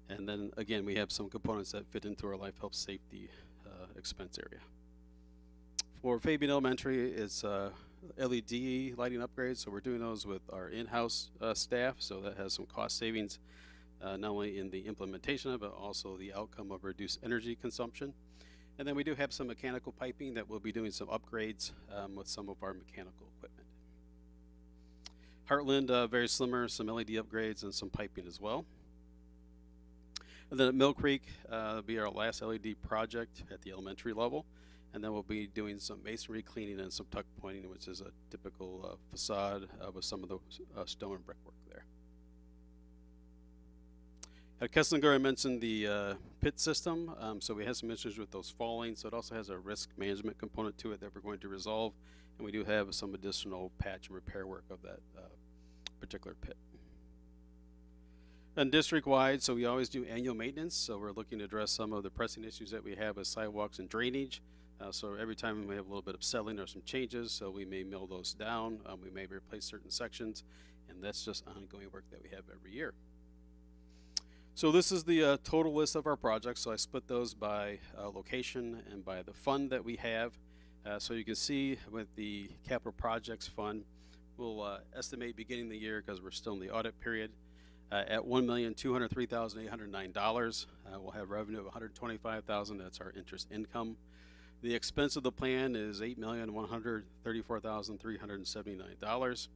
Speaker 8: and then again we have some components that fit into our life, health, safety expense area. For Fabian Elementary, it's LED lighting upgrades, so we're doing those with our in-house staff, so that has some cost savings, not only in the implementation of it, but also the outcome of reduced energy consumption. And then we do have some mechanical piping that we'll be doing some upgrades with some of our mechanical equipment. Heartland, very similar, some LED upgrades and some piping as well. And then at Mill Creek, will be our last LED project at the elementary level. And then we'll be doing some masonry cleaning and some tuck pointing, which is a typical facade with some of the stone and brickwork there. At Kesslinger, I mentioned the pit system. So we had some issues with those falling. So it also has a risk management component to it that we're going to resolve. And we do have some additional patch and repair work of that particular pit. And district-wide, so we always do annual maintenance. So we're looking to address some of the pressing issues that we have with sidewalks and drainage. So every time we have a little bit of settling or some changes, so we may mill those down. We may replace certain sections. And that's just ongoing work that we have every year. So this is the total list of our projects. So I split those by location and by the fund that we have. So you can see with the capital projects fund, we'll estimate beginning of the year, because we're still in the audit period, at $1,203,809. We'll have revenue of $125,000. That's our interest income. The expense of the plan is $8,134,379.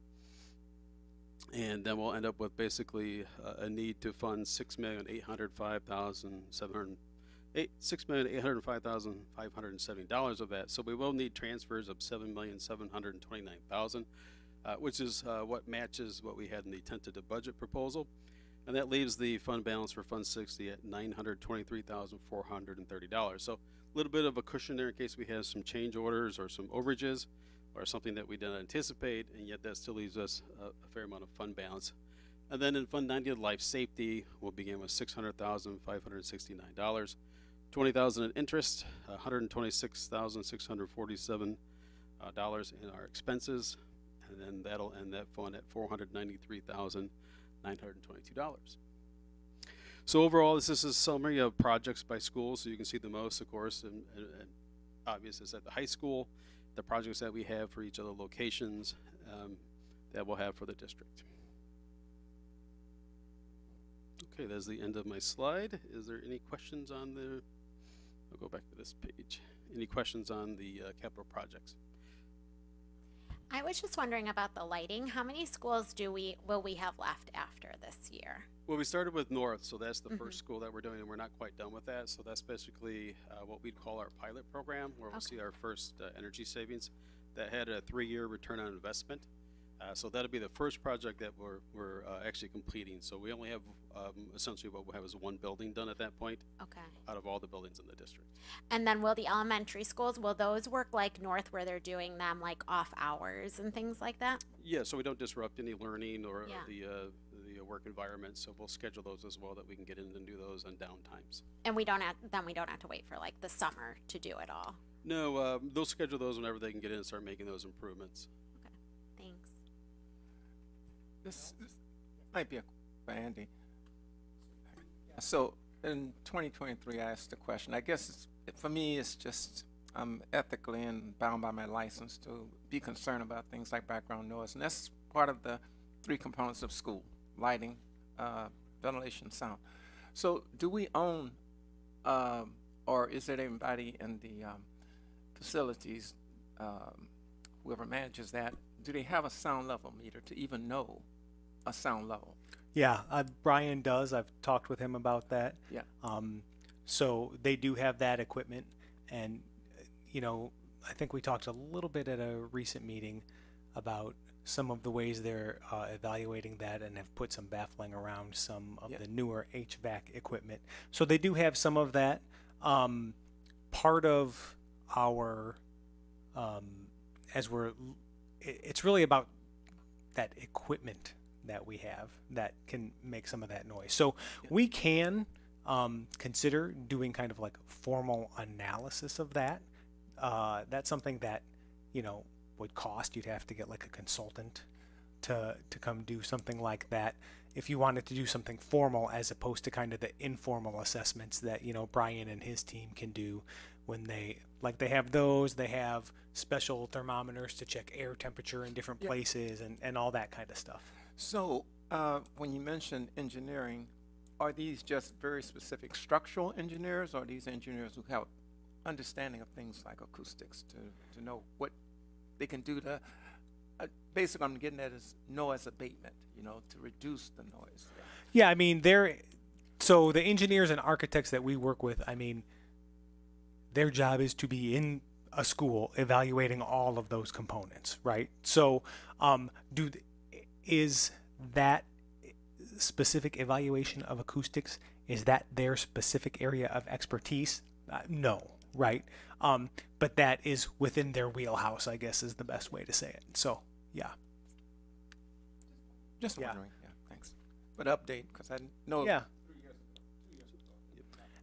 Speaker 8: And then we'll end up with basically a need to fund $6,805,570 of that. So we will need transfers of $7,729,000, which is what matches what we had in the tentative budget proposal. And that leaves the fund balance for Fund 60 at $923,430. So a little bit of a cushion there in case we have some change orders or some overages, or something that we didn't anticipate, and yet that still leaves us a fair amount of fund balance. And then in Fund 90, Life Safety, we'll begin with $600,569, $20,000 in interest, $126,647 in our expenses, and then that'll end that fund at $493,922. So overall, this is a summary of projects by school, so you can see the most, of course, and obvious is at the high school, the projects that we have for each of the locations that we'll have for the district. Okay, that's the end of my slide. Is there any questions on the, I'll go back to this page. Any questions on the capital projects?
Speaker 2: I was just wondering about the lighting. How many schools will we have left after this year?
Speaker 8: Well, we started with North, so that's the first school that we're doing, and we're not quite done with that. So that's basically what we'd call our pilot program, where we'll see our first energy savings. That had a 3-year return on investment. So that'll be the first project that we're actually completing. So we only have essentially what we have is one building done at that point
Speaker 2: Okay.
Speaker 8: out of all the buildings in the district.
Speaker 2: And then will the elementary schools, will those work like North where they're doing them like off hours and things like that?
Speaker 8: Yeah, so we don't disrupt any learning or
Speaker 2: Yeah.
Speaker 8: the work environment. So we'll schedule those as well that we can get in and do those on downtimes.
Speaker 2: And we don't have to wait for like the summer to do it all.
Speaker 8: No, they'll schedule those whenever they can get in and start making those improvements.
Speaker 2: Okay. Thanks.
Speaker 6: This might be a for Andy. So in 2023, I asked the question. I guess for me, it's just I'm ethically and bound by my license to be concerned about things like background noise, and that's part of the 3 components of school: lighting, ventilation, sound. So do we own, or is there anybody in the facilities, whoever manages that, do they have a sound level meter to even know a sound level?
Speaker 7: Yeah, Brian does. I've talked with him about that.
Speaker 6: Yeah.
Speaker 7: So they do have that equipment, and I think we talked a little bit at a recent meeting about some of the ways they're evaluating that, and have put some baffling around some of the newer HVAC equipment. So they do have some of that. Part of our it's really about that equipment that we have that can make some of that noise. So we can consider doing kind of like formal analysis of that. That's something that would cost. You'd have to get like a consultant to come do something like that if you wanted to do something formal, as opposed to kind of the informal assessments that Brian and his team can do when they have those. They have special thermometers to check air temperature in different places and all that kind of stuff.
Speaker 6: So when you mention engineering, are these just very specific structural engineers, or are these engineers who have understanding of things like acoustics to know what they can do to basically I'm getting at is noise abatement, to reduce the noise?
Speaker 7: Yeah, I mean, so the engineers and architects that we work with, I mean, their job is to be in a school evaluating all of those components, right? So is that specific evaluation of acoustics, is that their specific area of expertise? No, right? But that is within their wheelhouse, I guess is the best way to say it. So, yeah.
Speaker 6: Just
Speaker 7: Yeah.
Speaker 6: wondering. Yeah, thanks. But update, because I know.
Speaker 7: Yeah.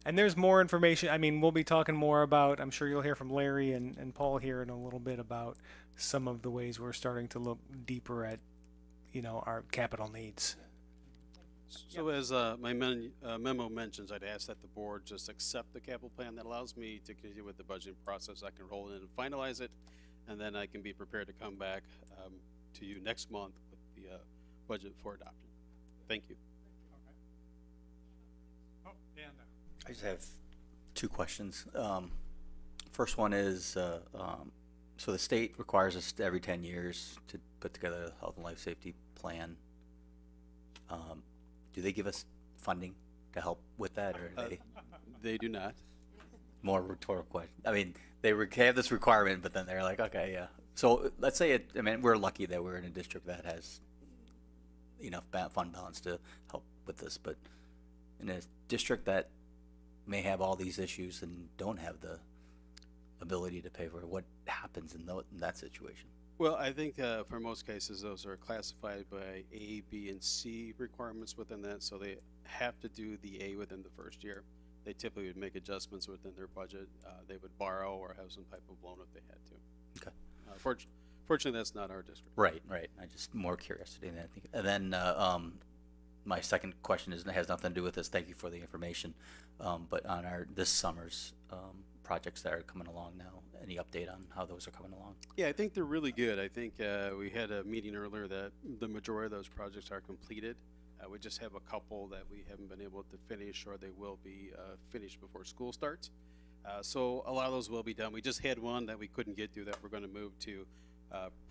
Speaker 7: And there's more information. I mean, we'll be talking more about, I'm sure you'll hear from Larry and Paul here in a little bit about some of the ways we're starting to look deeper at, our capital needs.
Speaker 8: So as my memo mentions, I'd ask that the board just accept the capital plan. That allows me to continue with the budgeting process. I can roll it in and finalize it, and then I can be prepared to come back to you next month with the budget for adoption. Thank you.
Speaker 1: Oh, Dan.
Speaker 9: I just have 2 questions. First one is, so the state requires us every 10 years to put together a health and life safety plan. Do they give us funding to help with that, or are they
Speaker 8: They do not.
Speaker 9: more rhetorical question? I mean, they have this requirement, but then they're like, okay, yeah. So let's say we're lucky that we're in a district that has enough fund balance to help with this, but in a district that may have all these issues and don't have the ability to pay for it, what happens in that situation?
Speaker 8: Well, I think for most cases, those are classified by A, B, and C requirements within that, so they have to do the A within the first year. They typically would make adjustments within their budget. They would borrow or have some type of loan if they had to.
Speaker 9: Okay.
Speaker 8: Fortunately, that's not our district.
Speaker 9: Right. I just more curiosity than anything. And then my second question has nothing to do with this. Thank you for the information. But on this summer's projects that are coming along now, any update on how those are coming along?
Speaker 8: Yeah, I think they're really good. I think we had a meeting earlier that the majority of those projects are completed. We just have a couple that we haven't been able to finish, or they will be finished before school starts. So a lot of those will be done. We just had one that we couldn't get to that we're going to move to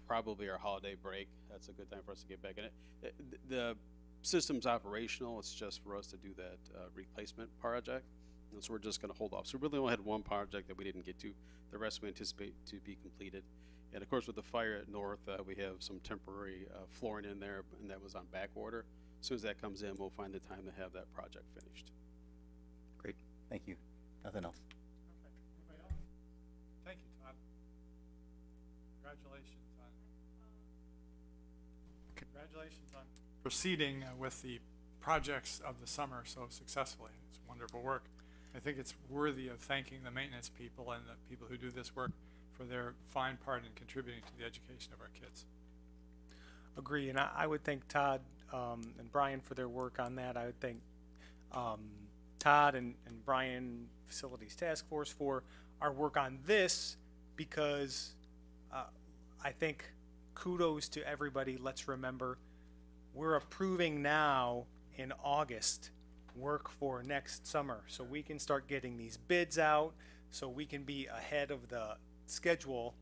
Speaker 8: probably our holiday break. That's a good time for us to get back in it. The system's operational. It's just for us to do that replacement project. And so we're just going to hold off. So we really only had one project that we didn't get to. The rest we anticipate to be completed. And of course, with the fire at North, we have some temporary flooring in there, and that was on back order. As soon as that comes in, we'll find the time to have that project finished.
Speaker 9: Great, thank you. Nothing else.
Speaker 1: Okay. Anybody else? Thank you, Todd. Congratulations on proceeding with the projects of the summer so successfully. It's wonderful work. I think it's worthy of thanking the maintenance people and the people who do this work for their fine part in contributing to the education of our kids.
Speaker 7: Agree, and I would thank Todd and Brian for their work on that. I would thank Todd and Brian, Facilities Task Force, for our work on this, because I think kudos to everybody. Let's remember, we're approving now in August work for next summer, so we can start getting these bids out, so we can be ahead of the schedule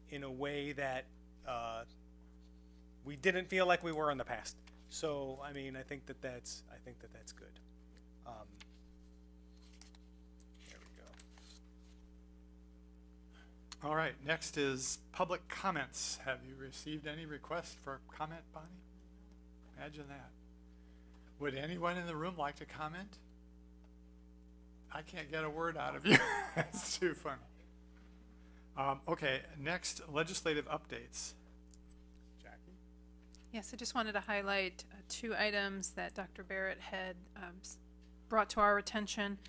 Speaker 7: in a way that we didn't feel like we were in the past. So I mean, I think that's good. There we go.
Speaker 1: All right, next is public comments. Have you received any requests for comment, Bonnie? Imagine that. Would anyone in the room like to comment? I can't get a word out of you. It's too funny. Okay, next, legislative updates. Jackie?
Speaker 10: Yes, I just wanted to highlight two items that Dr. Barrett had brought to our attention.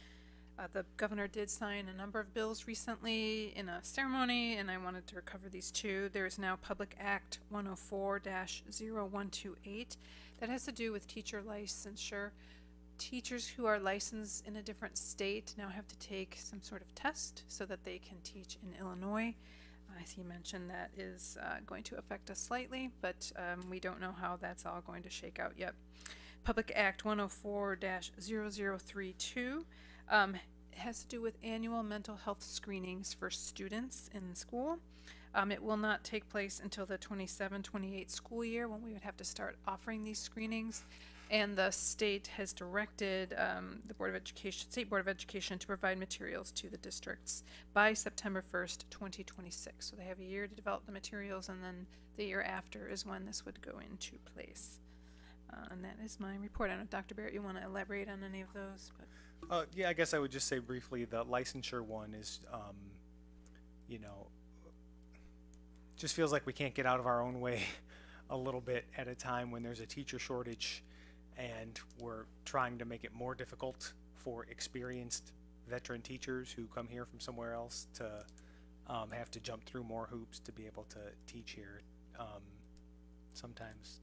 Speaker 10: The governor did sign a number of bills recently in a ceremony, and I wanted to cover these two. There is now Public Act 104-0128 that has to do with teacher licensure. Teachers who are licensed in a different state now have to take some sort of test so that they can teach in Illinois. As he mentioned, that is going to affect us slightly, but we don't know how that's all going to shake out yet. Public Act 104-0032 has to do with annual mental health screenings for students in school. It will not take place until the 27-28 school year, when we would have to start offering these screenings. And the state has directed the State Board of Education to provide materials to the districts by September 1st, 2026. So they have a year to develop the materials, and then the year after is when this would go into place. And that is my report. I don't know if Dr. Barrett, you want to elaborate on any of those? But
Speaker 7: Yeah, I guess I would just say briefly, the licensure one is, you know, just feels like we can't get out of our own way a little bit at a time when there's a teacher shortage, and we're trying to make it more difficult for experienced veteran teachers who come here from somewhere else to have to jump through more hoops to be able to teach here. Sometimes,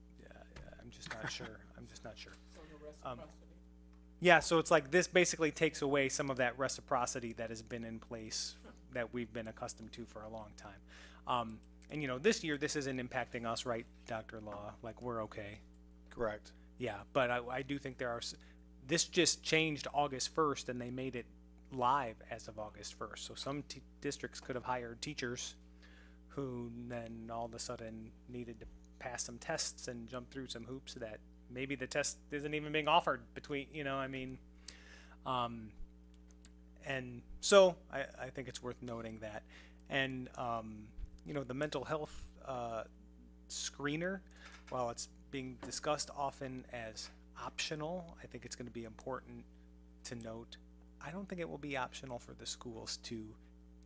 Speaker 7: I'm just not sure. Yeah, so it's like this basically takes away some of that reciprocity that has been in place that we've been accustomed to for a long time. And you know, this year this isn't impacting us, right, Dr. Law? Like, we're okay.
Speaker 11: Correct.
Speaker 7: Yeah, but I do think there are. This just changed August 1st, and they made it live as of August 1st. So some districts could have hired teachers who then all of a sudden needed to pass some tests and jump through some hoops that maybe the test isn't even being offered between, you know, I mean, and so I think it's worth noting that. And, you know, the mental health screener, while it's being discussed often as optional, I think it's going to be important to note, I don't think it will be optional for the schools to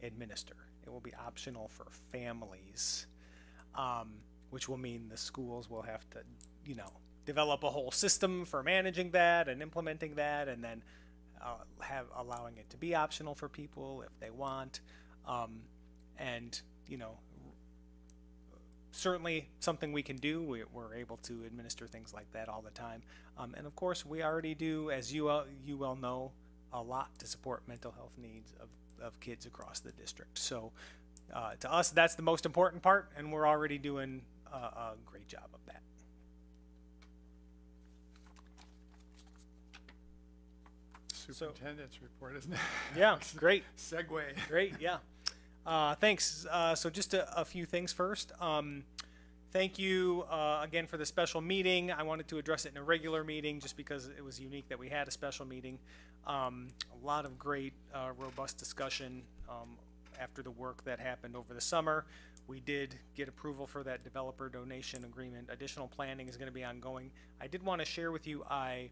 Speaker 7: administer. It will be optional for families, which will mean the schools will have to, you know, develop a whole system for managing that and implementing that, and then allowing it to be optional for people if they want. And, you know, certainly something we can do. We're able to administer things like that all the time. And of course, we already do, as you well know, a lot to support mental health needs of kids across the district. So to us, that's the most important part, and we're already doing a great job of that.
Speaker 1: Superintendent's report, isn't it?
Speaker 7: Yeah, great.
Speaker 1: Segue.
Speaker 7: Great, yeah. Thanks. So just a few things first. Thank you again for the special meeting. I wanted to address it in a regular meeting just because it was unique that we had a special meeting. A lot of great, robust discussion after the work that happened over the summer. We did get approval for that developer donation agreement. Additional planning is going to be ongoing. I did want to share with you, I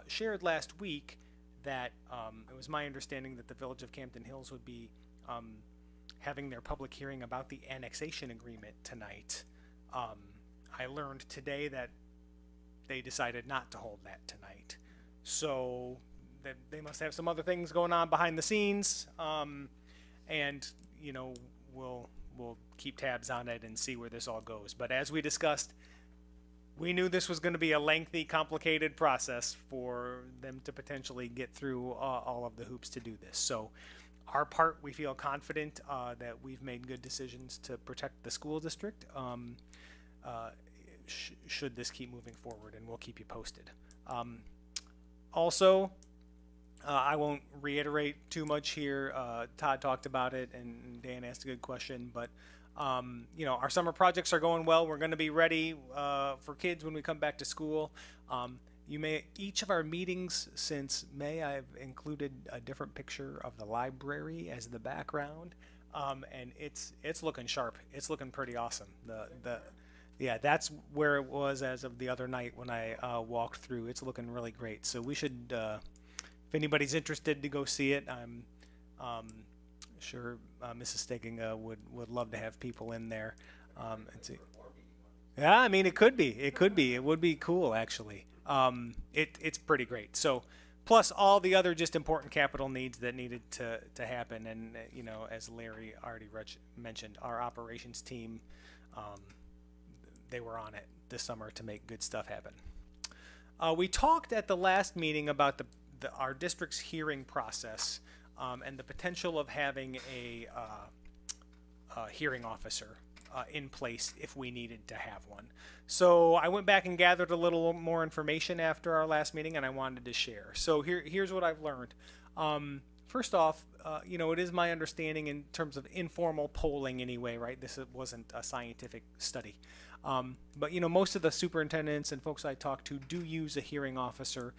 Speaker 7: shared last week that it was my understanding that the Village of Campton Hills would be having their public hearing about the annexation agreement tonight. I learned today that they decided not to hold that tonight. So that they must have some other things going on behind the scenes. And, you know, we'll keep tabs on it and see where this all goes. But as we discussed, we knew this was going to be a lengthy, complicated process for them to potentially get through all of the hoops to do this. So our part, we feel confident that we've made good decisions to protect the school district should this keep moving forward, and we'll keep you posted. Also, I won't reiterate too much here. Todd talked about it, and Dan asked a good question, but you know, our summer projects are going well. We're going to be ready for kids when we come back to school. Each of our meetings since May, I've included a different picture of the library as the background, and it's looking sharp. It's looking pretty awesome. Yeah, that's where it was as of the other night when I walked through. It's looking really great. So we should, if anybody's interested to go see it, I'm sure Mrs. Staking would love to have people in there and see. Yeah, I mean, it could be. It could be. It would be cool, actually. It's pretty great. So, plus all the other just important capital needs that needed to happen. And, you know, as Larry already mentioned, our operations team, they were on it this summer to make good stuff happen. We talked at the last meeting about our district's hearing process and the potential of having a hearing officer in place if we needed to have one. So I went back and gathered a little more information after our last meeting, and I wanted to share. So here's what I've learned. First off, you know, it is my understanding in terms of informal polling anyway, right? This wasn't a scientific study. But, you know, most of the superintendents and folks I talk to do use a hearing officer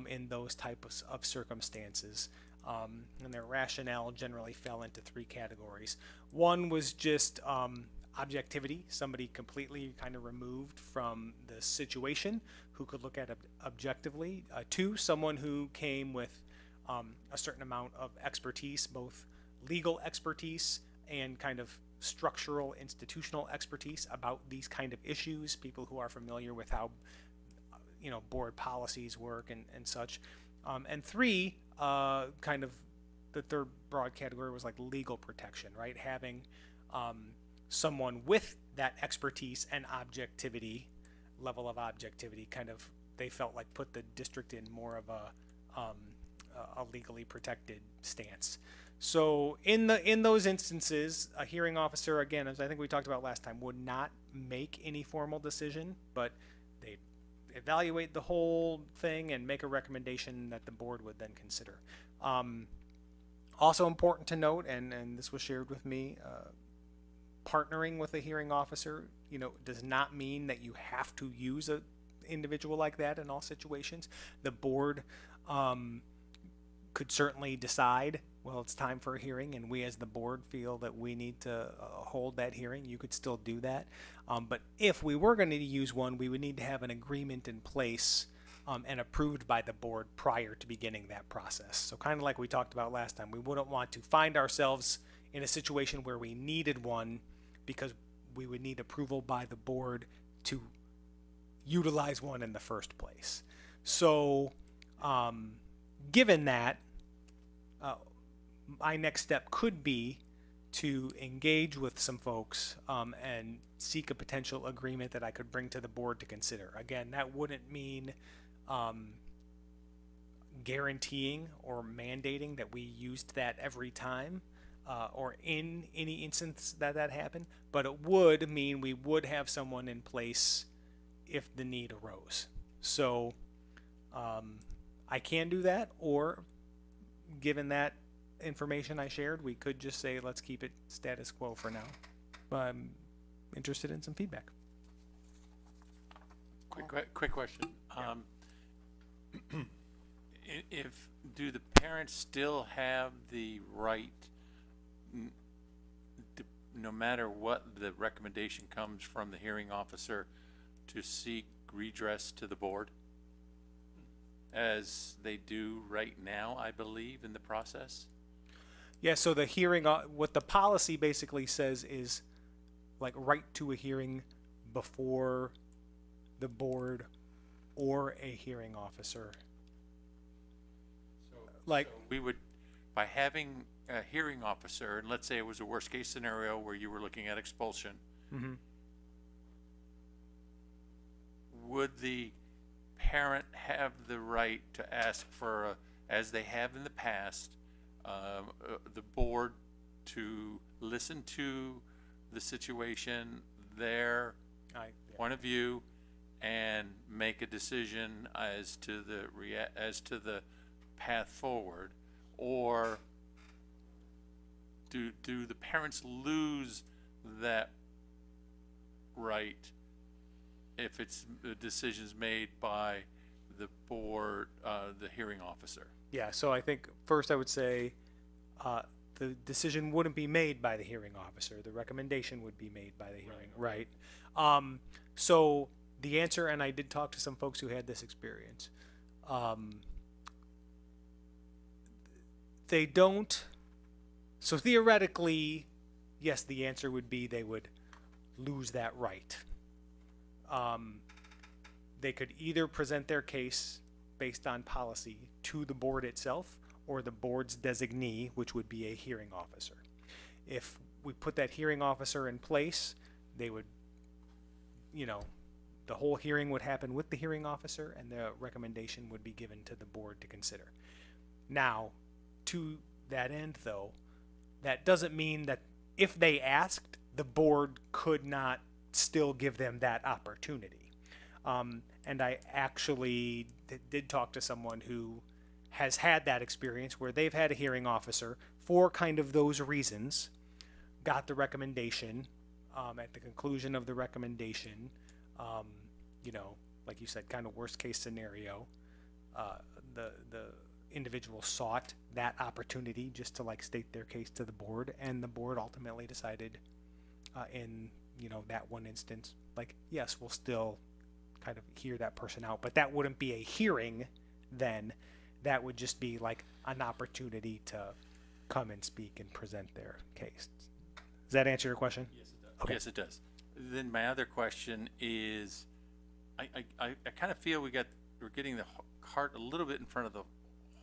Speaker 7: in those types of circumstances. And their rationale generally fell into three categories. One was just objectivity, somebody completely kind of removed from the situation who could look at it objectively. Two, someone who came with a certain amount of expertise, both legal expertise and kind of structural institutional expertise about these kind of issues, people who are familiar with how, you know, board policies work and such. And three, kind of the third broad category was like legal protection, right? Having someone with that expertise and level of objectivity, kind of, they felt like put the district in more of a legally protected stance. So in those instances, a hearing officer, again, as I think we talked about last time, would not make any formal decision, but they'd evaluate the whole thing and make a recommendation that the board would then consider. Also important to note, and this was shared with me, partnering with a hearing officer, you know, does not mean that you have to use an individual like that in all situations. The board could certainly decide, well, it's time for a hearing, and we as the board feel that we need to hold that hearing. You could still do that. But if we were going to use one, we would need to have an agreement in place and approved by the board prior to beginning that process. So kind of like we talked about last time, we wouldn't want to find ourselves in a situation where we needed one because we would need approval by the board to utilize one in the first place. So given that, my next step could be to engage with some folks and seek a potential agreement that I could bring to the board to consider. Again, that wouldn't mean guaranteeing or mandating that we used that every time or in any instance that happened, but it would mean we would have someone in place if the need arose. So I can do that, or given that information I shared, we could just say, let's keep it status quo for now. But I'm interested in some feedback.
Speaker 3: Quick question.
Speaker 7: Yeah.
Speaker 3: Do the parents still have the right no matter what the recommendation comes from the hearing officer, to seek redress to the board? As they do right now, I believe, in the process?
Speaker 7: Yeah, so the hearing, what the policy basically says is like right to a hearing before the board or a hearing officer. Like,
Speaker 3: We would, by having a hearing officer, and let's say it was a worst case scenario where you were looking at expulsion,
Speaker 7: mhm.
Speaker 3: would the parent have the right to ask for, as they have in the past, the board to listen to the situation, their
Speaker 7: Yeah.
Speaker 3: point of view, and make a decision as to the path forward? Or do the parents lose that right if it's the decisions made by the board, the hearing officer?
Speaker 7: Yeah, so I think first I would say the decision wouldn't be made by the hearing officer. The recommendation would be made by the hearing, right? So the answer, and I did talk to some folks who had this experience. They don't. So theoretically, yes, the answer would be they would lose that right. They could either present their case based on policy to the board itself or the board's designee, which would be a hearing officer. If we put that hearing officer in place, they would, the whole hearing would happen with the hearing officer and the recommendation would be given to the board to consider. Now, to that end though, that doesn't mean that if they asked, the board could not still give them that opportunity. And I actually did talk to someone who has had that experience where they've had a hearing officer for kind of those reasons, got the recommendation, at the conclusion of the recommendation, like you said, kind of worst case scenario, the individual sought that opportunity just to like state their case to the board, and the board ultimately decided in that one instance, like, yes, we'll still kind of hear that person out, but that wouldn't be a hearing then. That would just be like an opportunity to come and speak and present their case. Does that answer your question?
Speaker 3: Yes, it does.
Speaker 7: Okay.
Speaker 3: Yes, it does. Then my other question is, I kind of feel we're getting the cart a little bit in front of the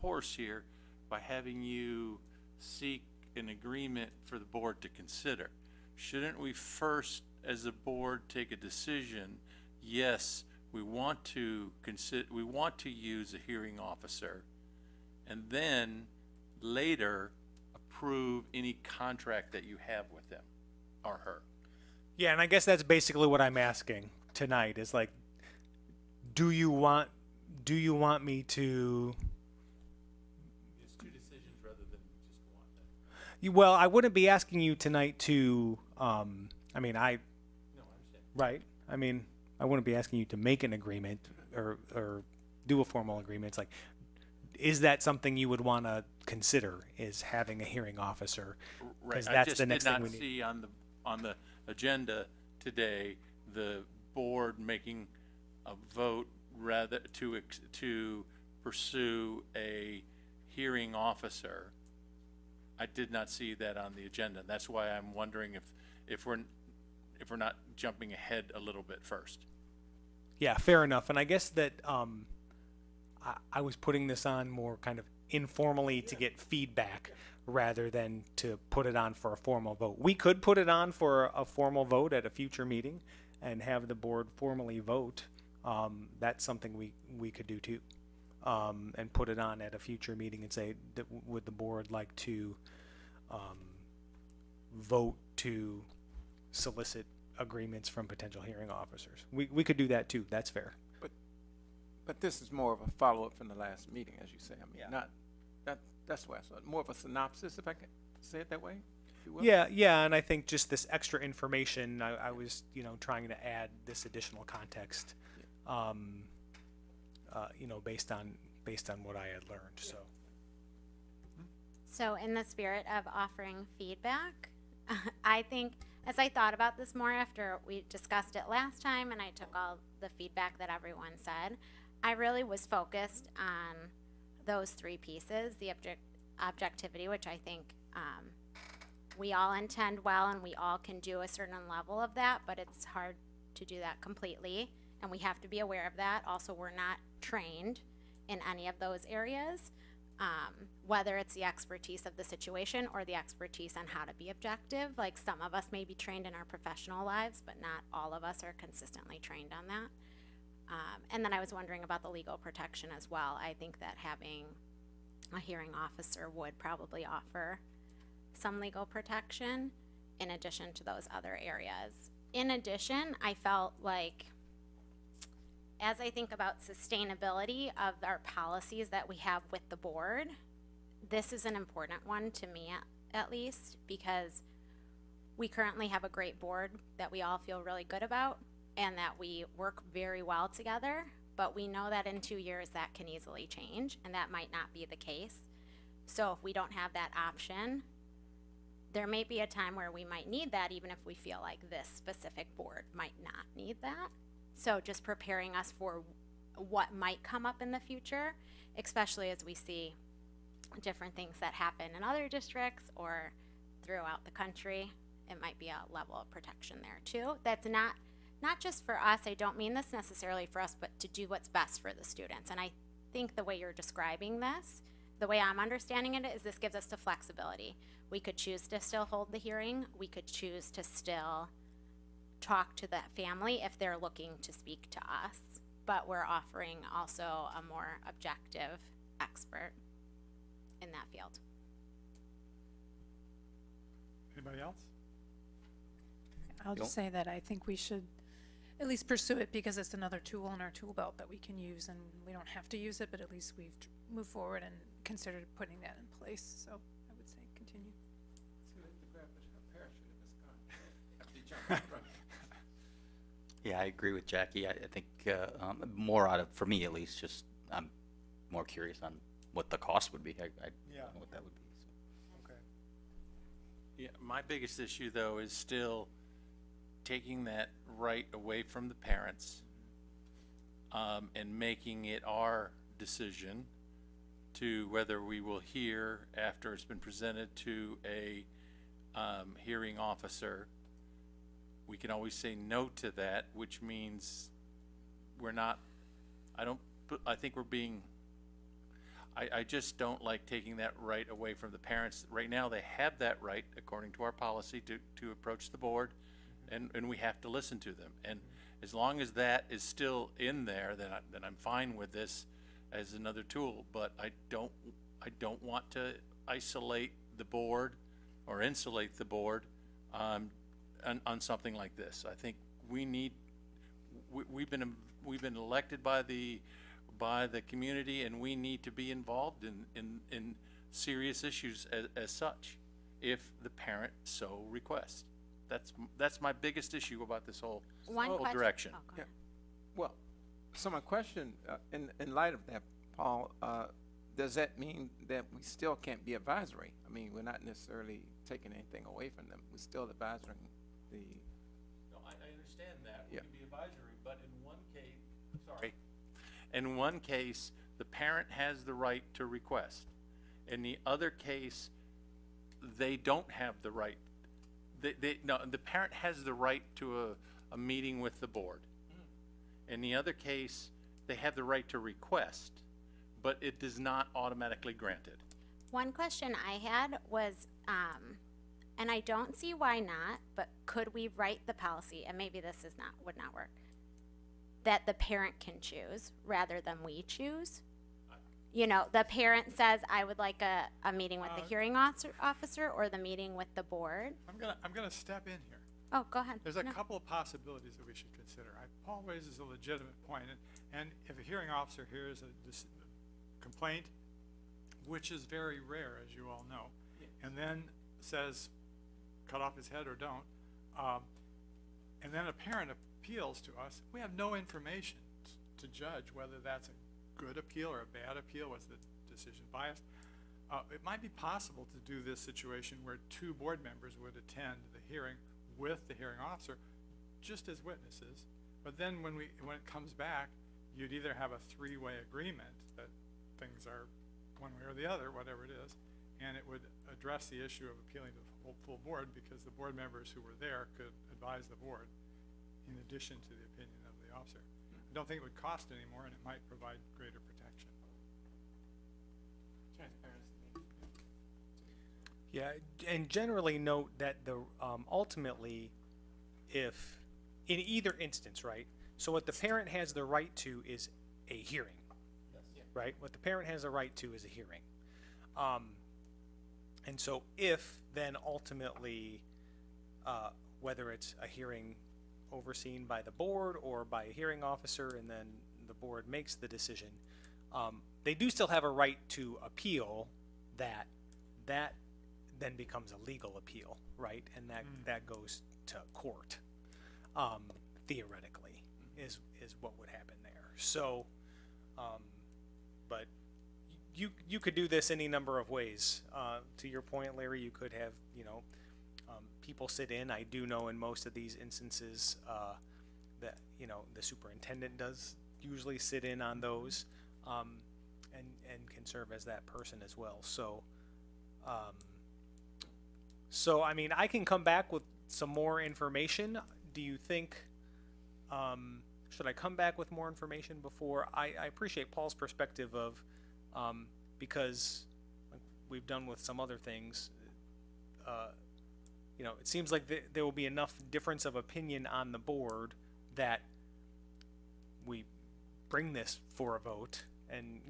Speaker 3: horse here by having you seek an agreement for the board to consider. Shouldn't we first, as a board, take a decision? Yes, we want to use a hearing officer, and then later approve any contract that you have with them or her.
Speaker 7: Yeah, and I guess that's basically what I'm asking tonight is like, do you want me to?
Speaker 3: It's two decisions rather than just one.
Speaker 7: Well, I wouldn't be asking you tonight to. I mean,
Speaker 3: No, I understand.
Speaker 7: right. I mean, I wouldn't be asking you to make an agreement or do a formal agreement. It's like, is that something you would want to consider? Is having a hearing officer?
Speaker 3: Right.
Speaker 7: Because
Speaker 3: I
Speaker 7: that's
Speaker 3: just
Speaker 7: the next
Speaker 3: did
Speaker 7: thing
Speaker 3: not
Speaker 7: we need.
Speaker 3: see on the agenda today the board making a vote rather to pursue a hearing officer. I did not see that on the agenda. That's why I'm wondering if we're not jumping ahead a little bit first.
Speaker 7: Yeah, fair enough. And I guess that I was putting this on more kind of informally to get feedback rather than to put it on for a formal vote. We could put it on for a formal vote at a future meeting and have the board formally vote. That's something we could do too. And put it on at a future meeting and say, would the board like to vote to solicit agreements from potential hearing officers? We could do that too. That's fair.
Speaker 6: But this is more of a follow-up from the last meeting, as you say. I mean,
Speaker 7: Yeah.
Speaker 6: that's why I saw it. More of a synopsis, if I can say it that way, if you will.
Speaker 7: Yeah, and I think just this extra information, I was, trying to add this additional context, based on what I had learned. So,
Speaker 2: So in the spirit of offering feedback, I think as I thought about this more after we discussed it last time and I took all the feedback that everyone said, I really was focused on those three pieces, the objectivity, which I think we all intend well and we all can do a certain level of that, but it's hard to do that completely, and we have to be aware of that. Also, we're not trained in any of those areas, whether it's the expertise of the situation or the expertise on how to be objective. Like, some of us may be trained in our professional lives, but not all of us are consistently trained on that. And then I was wondering about the legal protection as well. I think that having a hearing officer would probably offer some legal protection in addition to those other areas. In addition, I felt like, as I think about sustainability of our policies that we have with the board, this is an important one to me at least, because we currently have a great board that we all feel really good about and that we work very well together, but we know that in 2 years that can easily change, and that might not be the case. So if we don't have that option, there may be a time where we might need that, even if we feel like this specific board might not need that. So just preparing us for what might come up in the future, especially as we see different things that happen in other districts or throughout the country, it might be a level of protection there too. That's not just for us. I don't mean this necessarily for us, but to do what's best for the students. And I think the way you're describing this, the way I'm understanding it, is this gives us the flexibility. We could choose to still hold the hearing. We could choose to still talk to the family if they're looking to speak to us, but we're offering also a more objective expert in that field.
Speaker 1: Anybody else?
Speaker 10: I'll just say that I think we should at least pursue it because it's another tool in our tool belt that we can use, and we don't have to use it, but at least we've moved forward and considered putting that in place. So I would say continue.
Speaker 9: Yeah, I agree with Jackie. I think more out of, for me at least, just I'm more curious on what the cost would be. I
Speaker 1: Yeah.
Speaker 9: don't know what that would be. So.
Speaker 1: Okay.
Speaker 3: Yeah, my biggest issue though is still taking that right away from the parents, and making it our decision to whether we will hear after it's been presented to a hearing officer. We can always say no to that, which means we're not, I think we're being, I just don't like taking that right away from the parents. Right now, they have that right, according to our policy, to approach the board, and we have to listen to them. And as long as that is still in there, then I'm fine with this as another tool. But I don't want to isolate the board or insulate the board on something like this. I think we've been elected by the community, and we need to be involved in serious issues as such, if the parent so requests. That's my biggest issue about this whole direction.
Speaker 2: Oh, go
Speaker 6: Yeah.
Speaker 2: ahead.
Speaker 6: Well, so my question, in light of that, Paul, does that mean that we still can't be advisory? I mean, we're not necessarily taking anything away from them. We're still advising the.
Speaker 3: No, I understand that. We
Speaker 6: Yeah.
Speaker 3: can be advisory, but in one case, the parent has the right to request. In the other case, they don't have the right. No, the parent has the right to a meeting with the board. In the other case, they have the right to request, but it does not automatically grant it.
Speaker 2: One question I had was, and I don't see why not, but could we write the policy, and maybe this would not work, that the parent can choose rather than we choose? You know, the parent says, I would like a meeting with the hearing officer or the meeting with the board.
Speaker 1: I'm gonna step in here.
Speaker 2: Oh, go ahead.
Speaker 1: There's a
Speaker 2: No.
Speaker 1: couple of possibilities that we should consider. Paul raises a legitimate point, and if a hearing officer hears this complaint, which is very rare, as you all know, and then says, cut off his head or don't, and then a parent appeals to us, we have no information to judge whether that's a good appeal or a bad appeal. Was the decision biased? it might be possible to do this situation where two board members would attend the hearing with the hearing officer, just as witnesses. But then when it comes back, you'd either have a three-way agreement that things are one way or the other, whatever it is, and it would address the issue of appealing to the full board, because the board members who were there could advise the board in addition to the opinion of the officer. I don't think it would cost any more, and it might provide greater protection.
Speaker 7: Yeah, and generally note that the ultimately, if in either instance, right? So what the parent has the right to is a hearing, right? What the parent has a right to is a hearing, and so if then ultimately, whether it's a hearing overseen by the board or by a hearing officer, and then the board makes the decision, they do still have a right to appeal that. That then becomes a legal appeal, right? And that goes to court, theoretically, is what would happen there. So, but you could do this any number of ways. To your point, Larry, you could have, people sit in. I do know in most of these instances that, the superintendent does usually sit in on those, and can serve as that person as well. So, so, I mean, I can come back with some more information. Do you think, should I come back with more information before? I appreciate Paul's perspective of, because like we've done with some other things, it seems like there will be enough difference of opinion on the board that we bring this for a vote and,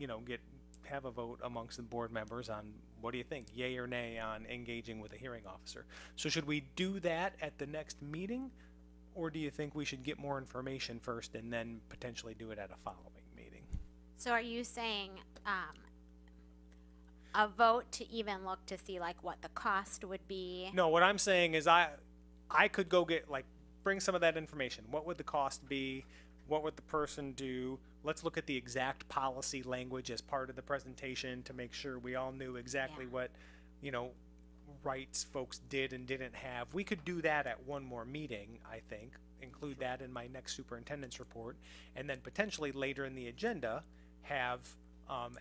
Speaker 7: have a vote amongst the board members on what do you think, yay or nay on engaging with a hearing officer. So should we do that at the next meeting, or do you think we should get more information first and then potentially do it at a following meeting?
Speaker 2: So are you saying a vote to even look to see like what the cost would be?
Speaker 7: No, what I'm saying is I could go get, bring some of that information. What would the cost be? What would the person do? Let's look at the exact policy language as part of the presentation to make sure we all knew exactly what, rights folks did and didn't have. We could do that at one more meeting, I think, include that in my next superintendent's report, and then potentially later in the agenda have,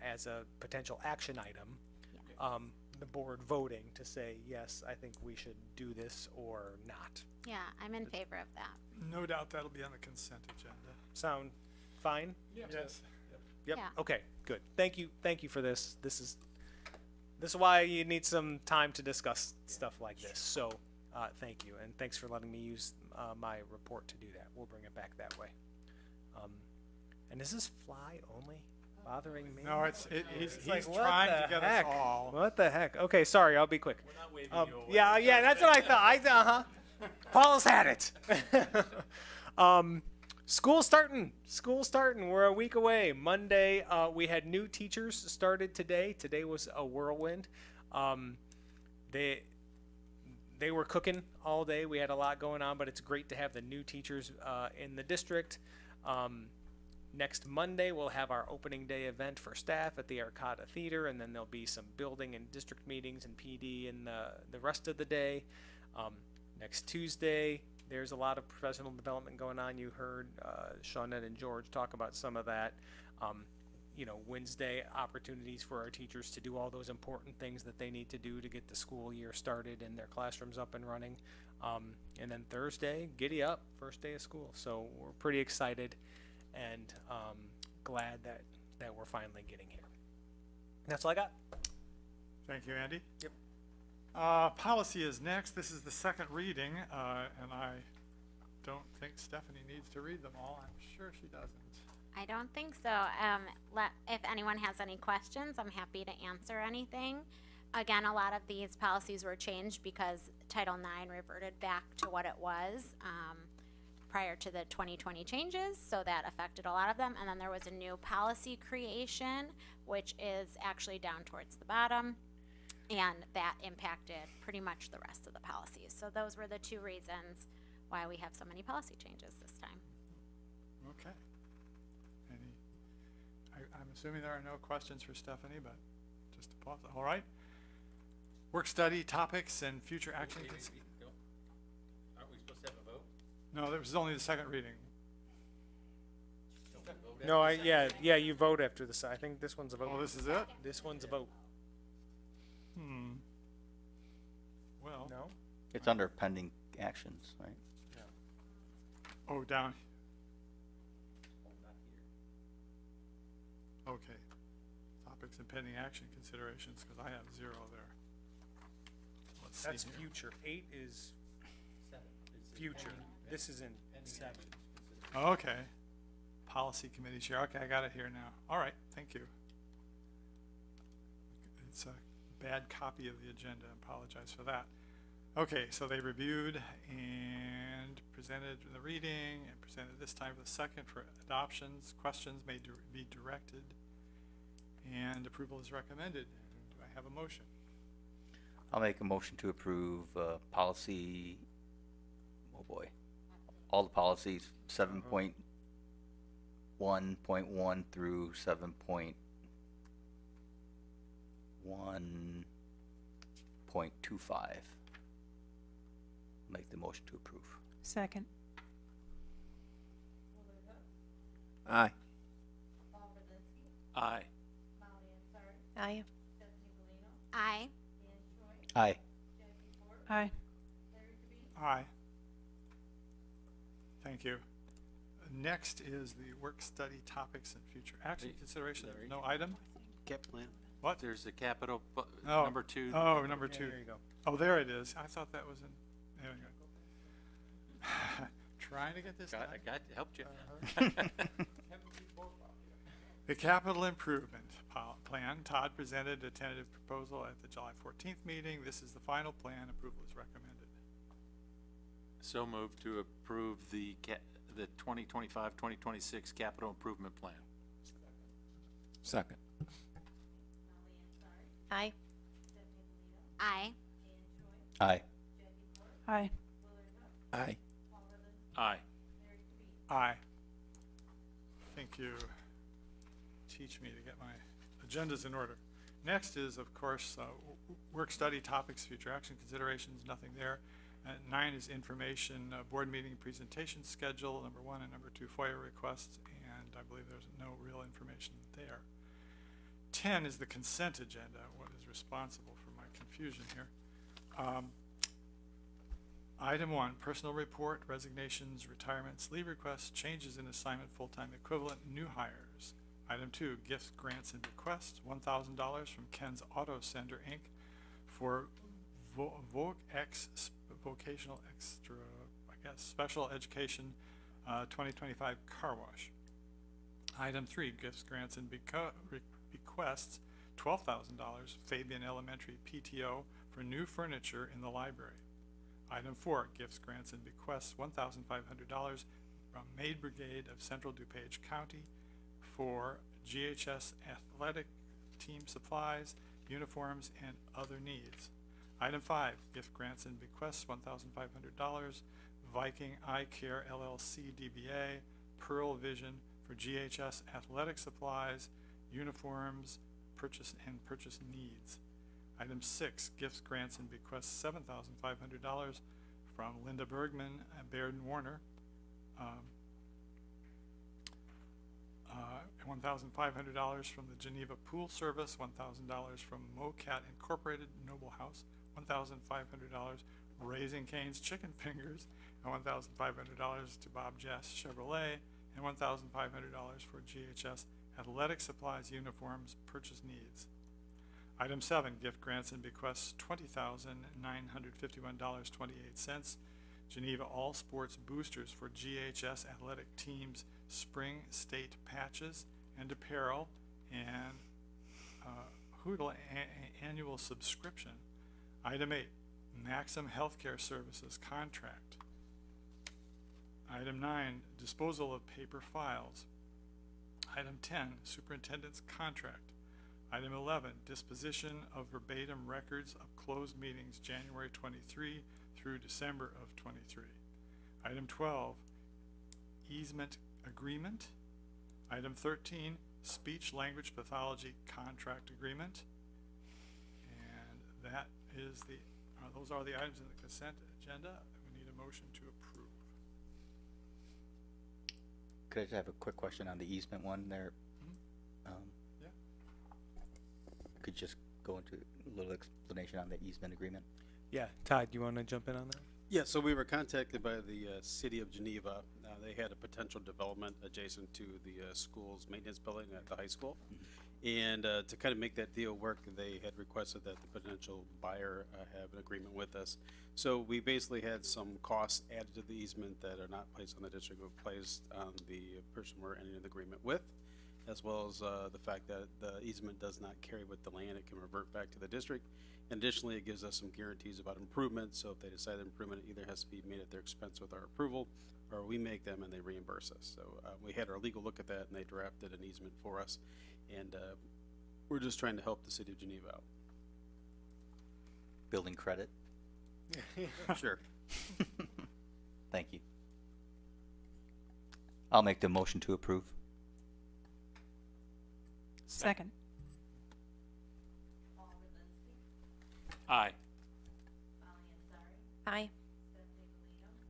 Speaker 7: as a potential action item, the board voting to say, yes, I think we should do this or not.
Speaker 2: Yeah, I'm in favor of that.
Speaker 1: No doubt that'll be on the consent agenda.
Speaker 7: Sound fine?
Speaker 1: Yes.
Speaker 7: Yep.
Speaker 2: Yeah.
Speaker 7: Okay, good. Thank you for this. This is why you need some time to discuss stuff like this. So, thank you, and thanks for letting me use my report to do that. We'll bring it back that way. And is this fly only bothering me?
Speaker 1: No, he's
Speaker 7: like, what
Speaker 1: trying
Speaker 7: the
Speaker 1: to get
Speaker 7: heck?
Speaker 1: us all.
Speaker 7: What the heck? Okay, sorry, I'll be quick. Yeah, that's what I thought. Paul's had it. School's starting. We're a week away. Monday, we had new teachers started today. Today was a whirlwind. They were cooking all day. We had a lot going on, but it's great to have the new teachers in the district. Next Monday, we'll have our opening day event for staff at the Arcata Theater, and then there'll be some building and district meetings and PD in the rest of the day. Next Tuesday, there's a lot of professional development going on. You heard Shawnette and George talk about some of that. Wednesday, opportunities for our teachers to do all those important things that they need to do to get the school year started and their classrooms up and running. And then Thursday, giddy up, first day of school. So we're pretty excited and glad that we're finally getting here. That's all I got.
Speaker 1: Thank you, Andy.
Speaker 7: Yep.
Speaker 1: Policy is next. This is the second reading, and I don't think Stephanie needs to read them all. I'm sure she doesn't.
Speaker 2: I don't think so. If anyone has any questions, I'm happy to answer anything. Again, a lot of these policies were changed because Title IX reverted back to what it was prior to the 2020 changes, so that affected a lot of them. And then there was a new policy creation, which is actually down towards the bottom, and that impacted pretty much the rest of the policies. So those were the two reasons why we have so many policy changes this time.
Speaker 1: Okay. I'm assuming there are no questions for Stephanie, but just to pause. All right. Work study topics and future action.
Speaker 3: Aren't we supposed to have a vote?
Speaker 1: No, there was only the second reading.
Speaker 7: No, yeah, you vote after this. I think this one's a vote.
Speaker 1: Oh, this is it?
Speaker 7: This one's a vote.
Speaker 1: Well,
Speaker 7: No?
Speaker 9: It's under pending actions, right?
Speaker 1: oh, down. Okay. Topics and pending action considerations, because I have 0 there. Let's see
Speaker 7: That's
Speaker 1: here.
Speaker 7: future. 8 is future. This is in 7.
Speaker 1: Okay. Policy committee chair. Okay, I got it here now. All right, thank you. It's a bad copy of the agenda. I apologize for that. Okay, so they reviewed and presented the reading and presented this time for the second for adoptions. Questions may be directed, and approval is recommended. Do I have a motion?
Speaker 9: I'll make a motion to approve policy, oh boy, all the policies, 7.1.1 through 7.1.25. Make the motion to approve.
Speaker 10: Second.
Speaker 6: Aye.
Speaker 3: Aye.
Speaker 10: Aye.
Speaker 2: Aye.
Speaker 9: Aye.
Speaker 10: Aye.
Speaker 1: Aye. Thank you. Next is the work study topics and future action consideration. There's no item?
Speaker 8: Cap plan.
Speaker 1: What?
Speaker 3: There's the capital,
Speaker 1: Oh.
Speaker 3: number 2.
Speaker 1: Oh, number 2.
Speaker 7: There you go.
Speaker 1: Oh, there it is. I thought that was in, there we go. Trying to get this done.
Speaker 3: I helped you.
Speaker 1: The capital improvement plan. Todd presented a tentative proposal at the July 14th meeting. This is the final plan. Approval is recommended.
Speaker 3: So moved to approve the 2025-2026 capital improvement plan.
Speaker 6: Second.
Speaker 10: Aye.
Speaker 2: Aye.
Speaker 9: Aye.
Speaker 10: Aye.
Speaker 6: Aye.
Speaker 3: Aye.
Speaker 1: Aye. Thank you. Teach me to get my agendas in order. Next is, of course, work study topics, future action considerations, nothing there. 9 is information, board meeting presentation schedule, number 1 and number 2 FOIA requests, and I believe there's no real information there. 10 is the consent agenda, what is responsible for my confusion here. Item 1, personal report, resignations, retirements, leave requests, changes in assignment, full-time equivalent, new hires. Item 2, gifts, grants, and bequests, $1,000 from Ken's Auto Center, Inc. for Vocational Extra, I guess, Special Education 2025 Car Wash. Item 3, gifts, grants, and bequests, $12,000, Fabian Elementary PTO for new furniture in the library. Item 4, gifts, grants, and bequests, $1,500 from Maid Brigade of Central DuPage County for GHS athletic team supplies, uniforms, and other needs. Item 5, gift, grants, and bequests, $1,500, Viking Eye Care LLC DBA, Pearl Vision for GHS athletic supplies, uniforms, purchase needs. Item 6, gifts, grants, and bequests, $7,500 from Linda Bergman and Baird and Warner. $1,500 from the Geneva Pool Service, $1,000 from MoCat Incorporated Noble House, $1,500 Raising Cane's Chicken Fingers, and $1,500 to Bob Jess Chevrolet, and $1,500 for GHS athletic supplies, uniforms, purchase needs. Item 7, gift, grants, and bequests, $20,951.28. Geneva All Sports Boosters for GHS athletic teams, spring state patches and apparel, and Hoodle annual subscription. Item 8, Maxim Healthcare Services contract. Item 9, disposal of paper files. Item 10, superintendent's contract. Item 11, disposition of verbatim records of closed meetings January 23 through December of 23. Item 12, easement agreement. Item 13, speech language pathology contract agreement. That is those are the items in the consent agenda. We need a motion to approve.
Speaker 9: Could I just have a quick question on the easement one there?
Speaker 1: Yeah.
Speaker 9: Could you just go into a little explanation on the easement agreement?
Speaker 7: Yeah, Todd, you want to jump in on that?
Speaker 8: Yeah, so we were contacted by the city of Geneva. They had a potential development adjacent to the school's maintenance building at the high school. And to kind of make that deal work, they had requested that the potential buyer have an agreement with us. So we basically had some costs added to the easement that are not placed on the district, but placed on the person we're entering an agreement with, as well as the fact that the easement does not carry with the land. It can revert back to the district. And additionally, it gives us some guarantees about improvements. So if they decide improvement, it either has to be made at their expense with our approval, or we make them and they reimburse us. So we had our legal look at that, and they drafted an easement for us. And we're just trying to help the city of Geneva out.
Speaker 9: Building credit?
Speaker 8: Sure.
Speaker 9: Thank you. I'll make the motion to approve.
Speaker 10: Second.
Speaker 3: Aye.
Speaker 10: Aye.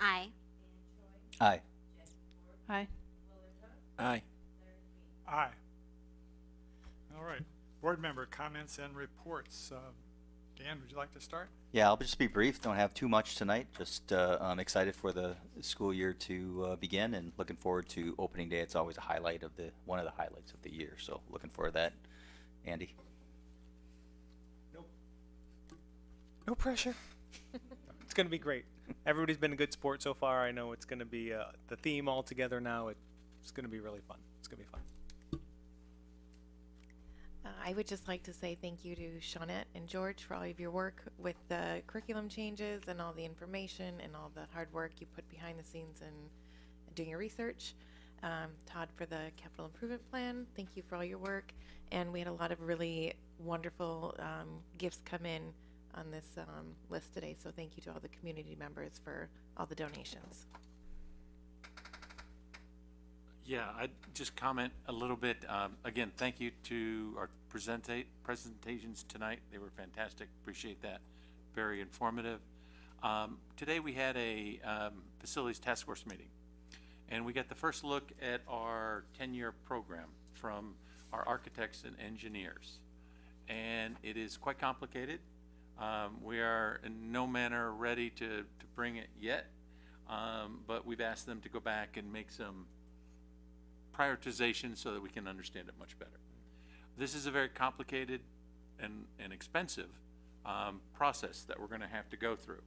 Speaker 2: Aye.
Speaker 9: Aye.
Speaker 10: Aye.
Speaker 6: Aye.
Speaker 1: Aye. All right. Board member comments and reports. Dan, would you like to start?
Speaker 9: Yeah, I'll just be brief. Don't have too much tonight. Just I'm excited for the school year to begin and looking forward to opening day. It's always a highlight of one of the highlights of the year. So looking forward to that. Andy?
Speaker 7: No pressure. It's going to be great. Everybody's been a good sport so far. I know it's going to be the theme all together now. It's going to be really fun. It's going to be fun.
Speaker 11: I would just like to say thank you to Shawnette and George for all of your work with the curriculum changes and all the information and all the hard work you put behind the scenes and doing your research. Todd for the capital improvement plan. Thank you for all your work. And we had a lot of really wonderful gifts come in on this list today. So thank you to all the community members for all the donations.
Speaker 3: Yeah, I'd just comment a little bit. Again, thank you to our presentations tonight. They were fantastic. Appreciate that. Very informative. Today we had a facilities task force meeting, and we got the first look at our 10-year program from our architects and engineers. And it is quite complicated. We are in no manner ready to bring it yet, but we've asked them to go back and make some prioritization so that we can understand it much better. This is a very complicated and expensive process that we're going to have to go through.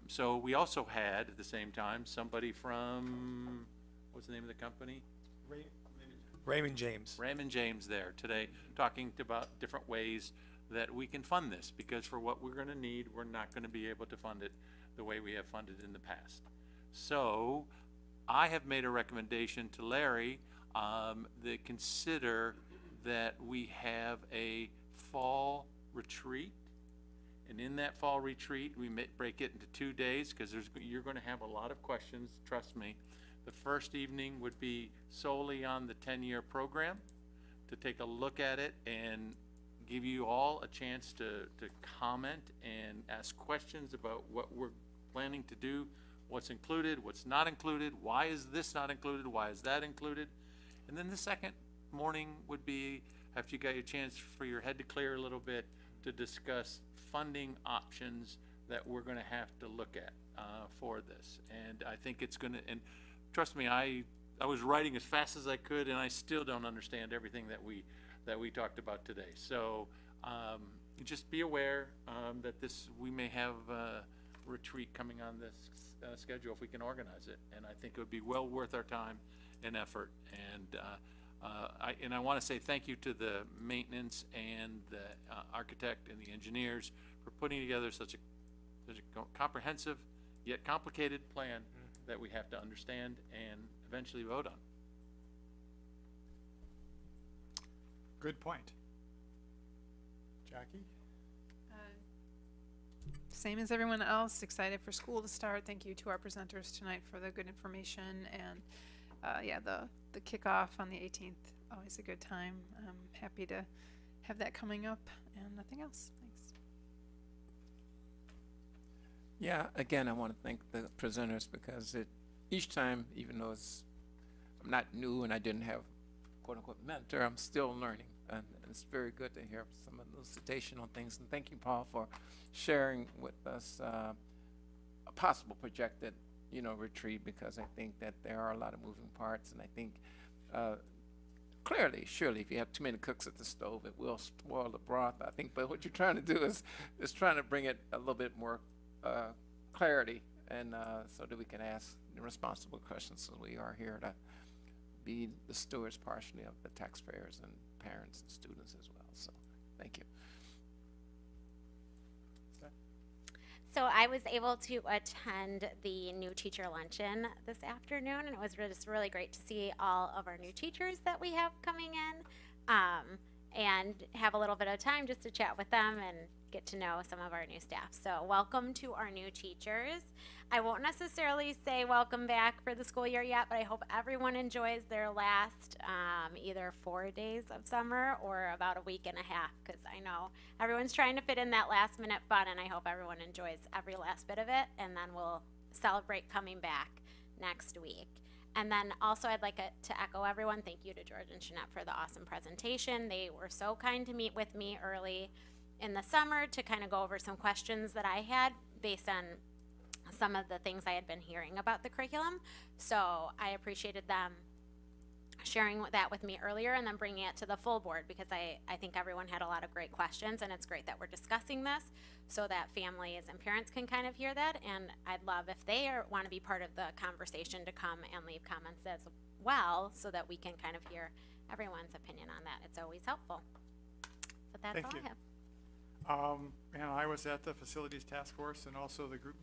Speaker 3: So we also had, at the same time, somebody from, what's the name of the company?
Speaker 7: Raymond James.
Speaker 3: Raymond James there today, talking about different ways that we can fund this, because for what we're going to need, we're not going to be able to fund it the way we have funded in the past. So I have made a recommendation to Larry that consider that we have a fall retreat. And in that fall retreat, we may break it into 2 days, because you're going to have a lot of questions, trust me. The first evening would be solely on the 10-year program, to take a look at it and give you all a chance to comment and ask questions about what we're planning to do, what's included, what's not included, why is this not included, why is that included. And then the second morning would be, after you got your chance for your head to clear a little bit, to discuss funding options that we're going to have to look at for this. And I think it's going to, and trust me, I was writing as fast as I could, and I still don't understand everything that we talked about today. So just be aware that we may have a retreat coming on this schedule if we can organize it, and I think it would be well worth our time and effort. And I want to say thank you to the maintenance and the architect and the engineers for putting together such a comprehensive yet complicated plan that we have to understand and eventually vote on.
Speaker 1: Good point. Jackie?
Speaker 10: Same as everyone else, excited for school to start. Thank you to our presenters tonight for the good information, and yeah, the kickoff on the 18th, always a good time. I'm happy to have that coming up, and nothing else. Thanks.
Speaker 6: Yeah, again, I want to thank the presenters because each time, even though I'm not new and I didn't have quote unquote mentor, I'm still learning. And it's very good to hear some elucidation on things. And thank you, Paul, for sharing with us a possible projected, retreat, because I think that there are a lot of moving parts. And I think clearly, surely, if you have too many cooks at the stove, it will spoil the broth, I think. But what you're trying to do is trying to bring it a little bit more clarity, and so that we can ask the responsible questions. So we are here to be the stewards partially of the taxpayers and parents and students as well. So thank you.
Speaker 2: So I was able to attend the new teacher luncheon this afternoon, and it was just really great to see all of our new teachers that we have coming in, and have a little bit of time just to chat with them and get to know some of our new staff. So welcome to our new teachers. I won't necessarily say welcome back for the school year yet, but I hope everyone enjoys their last either 4 days of summer or about a week and a half, because I know everyone's trying to fit in that last minute fun, and I hope everyone enjoys every last bit of it, and then we'll celebrate coming back next week. And then also I'd like to echo everyone. Thank you to George and Jeanette for the awesome presentation. They were so kind to meet with me early in the summer to kind of go over some questions that I had based on some of the things I had been hearing about the curriculum. So I appreciated them sharing that with me earlier and then bringing it to the full board, because I think everyone had a lot of great questions, and it's great that we're discussing this so that families and parents can kind of hear that. And I'd love if they want to be part of the conversation to come and leave comments as well, so that we can kind of hear everyone's opinion on that. It's always helpful. But that's
Speaker 1: Thank
Speaker 2: all
Speaker 1: you.
Speaker 2: I have.
Speaker 1: And I was at the facilities task force and also the group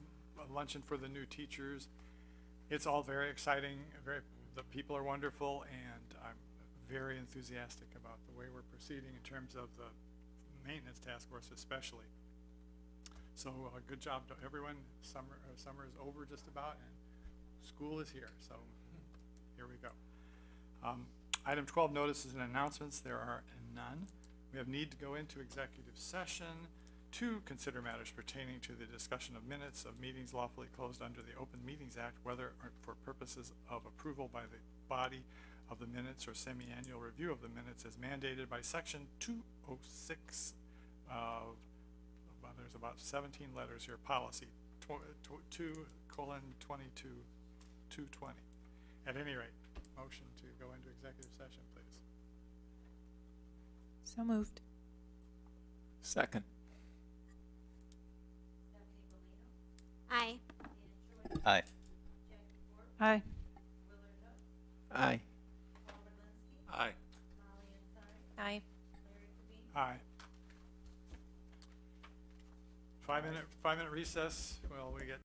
Speaker 1: luncheon for the new teachers. It's all very exciting. The people are wonderful, and I'm very enthusiastic about the way we're proceeding in terms of the maintenance task force, especially. So good job to everyone. Summer is over just about, and school is here. So here we go. Item 12, notices and announcements. There are none. We have need to go into executive session to consider matters pertaining to the discussion of minutes of meetings lawfully closed under the Open Meetings Act, whether or for purposes of approval by the body of the minutes or semi-annual review of the minutes as mandated by section 206 of, well, there's about 17 letters here, policy 2:22-220. At any rate, motion to go into executive session, please.
Speaker 10: So moved.
Speaker 6: Second.
Speaker 2: Aye.
Speaker 9: Aye.
Speaker 10: Aye.
Speaker 6: Aye.
Speaker 3: Aye.
Speaker 11: Aye.
Speaker 1: Aye. 5 minute recess. Well, we get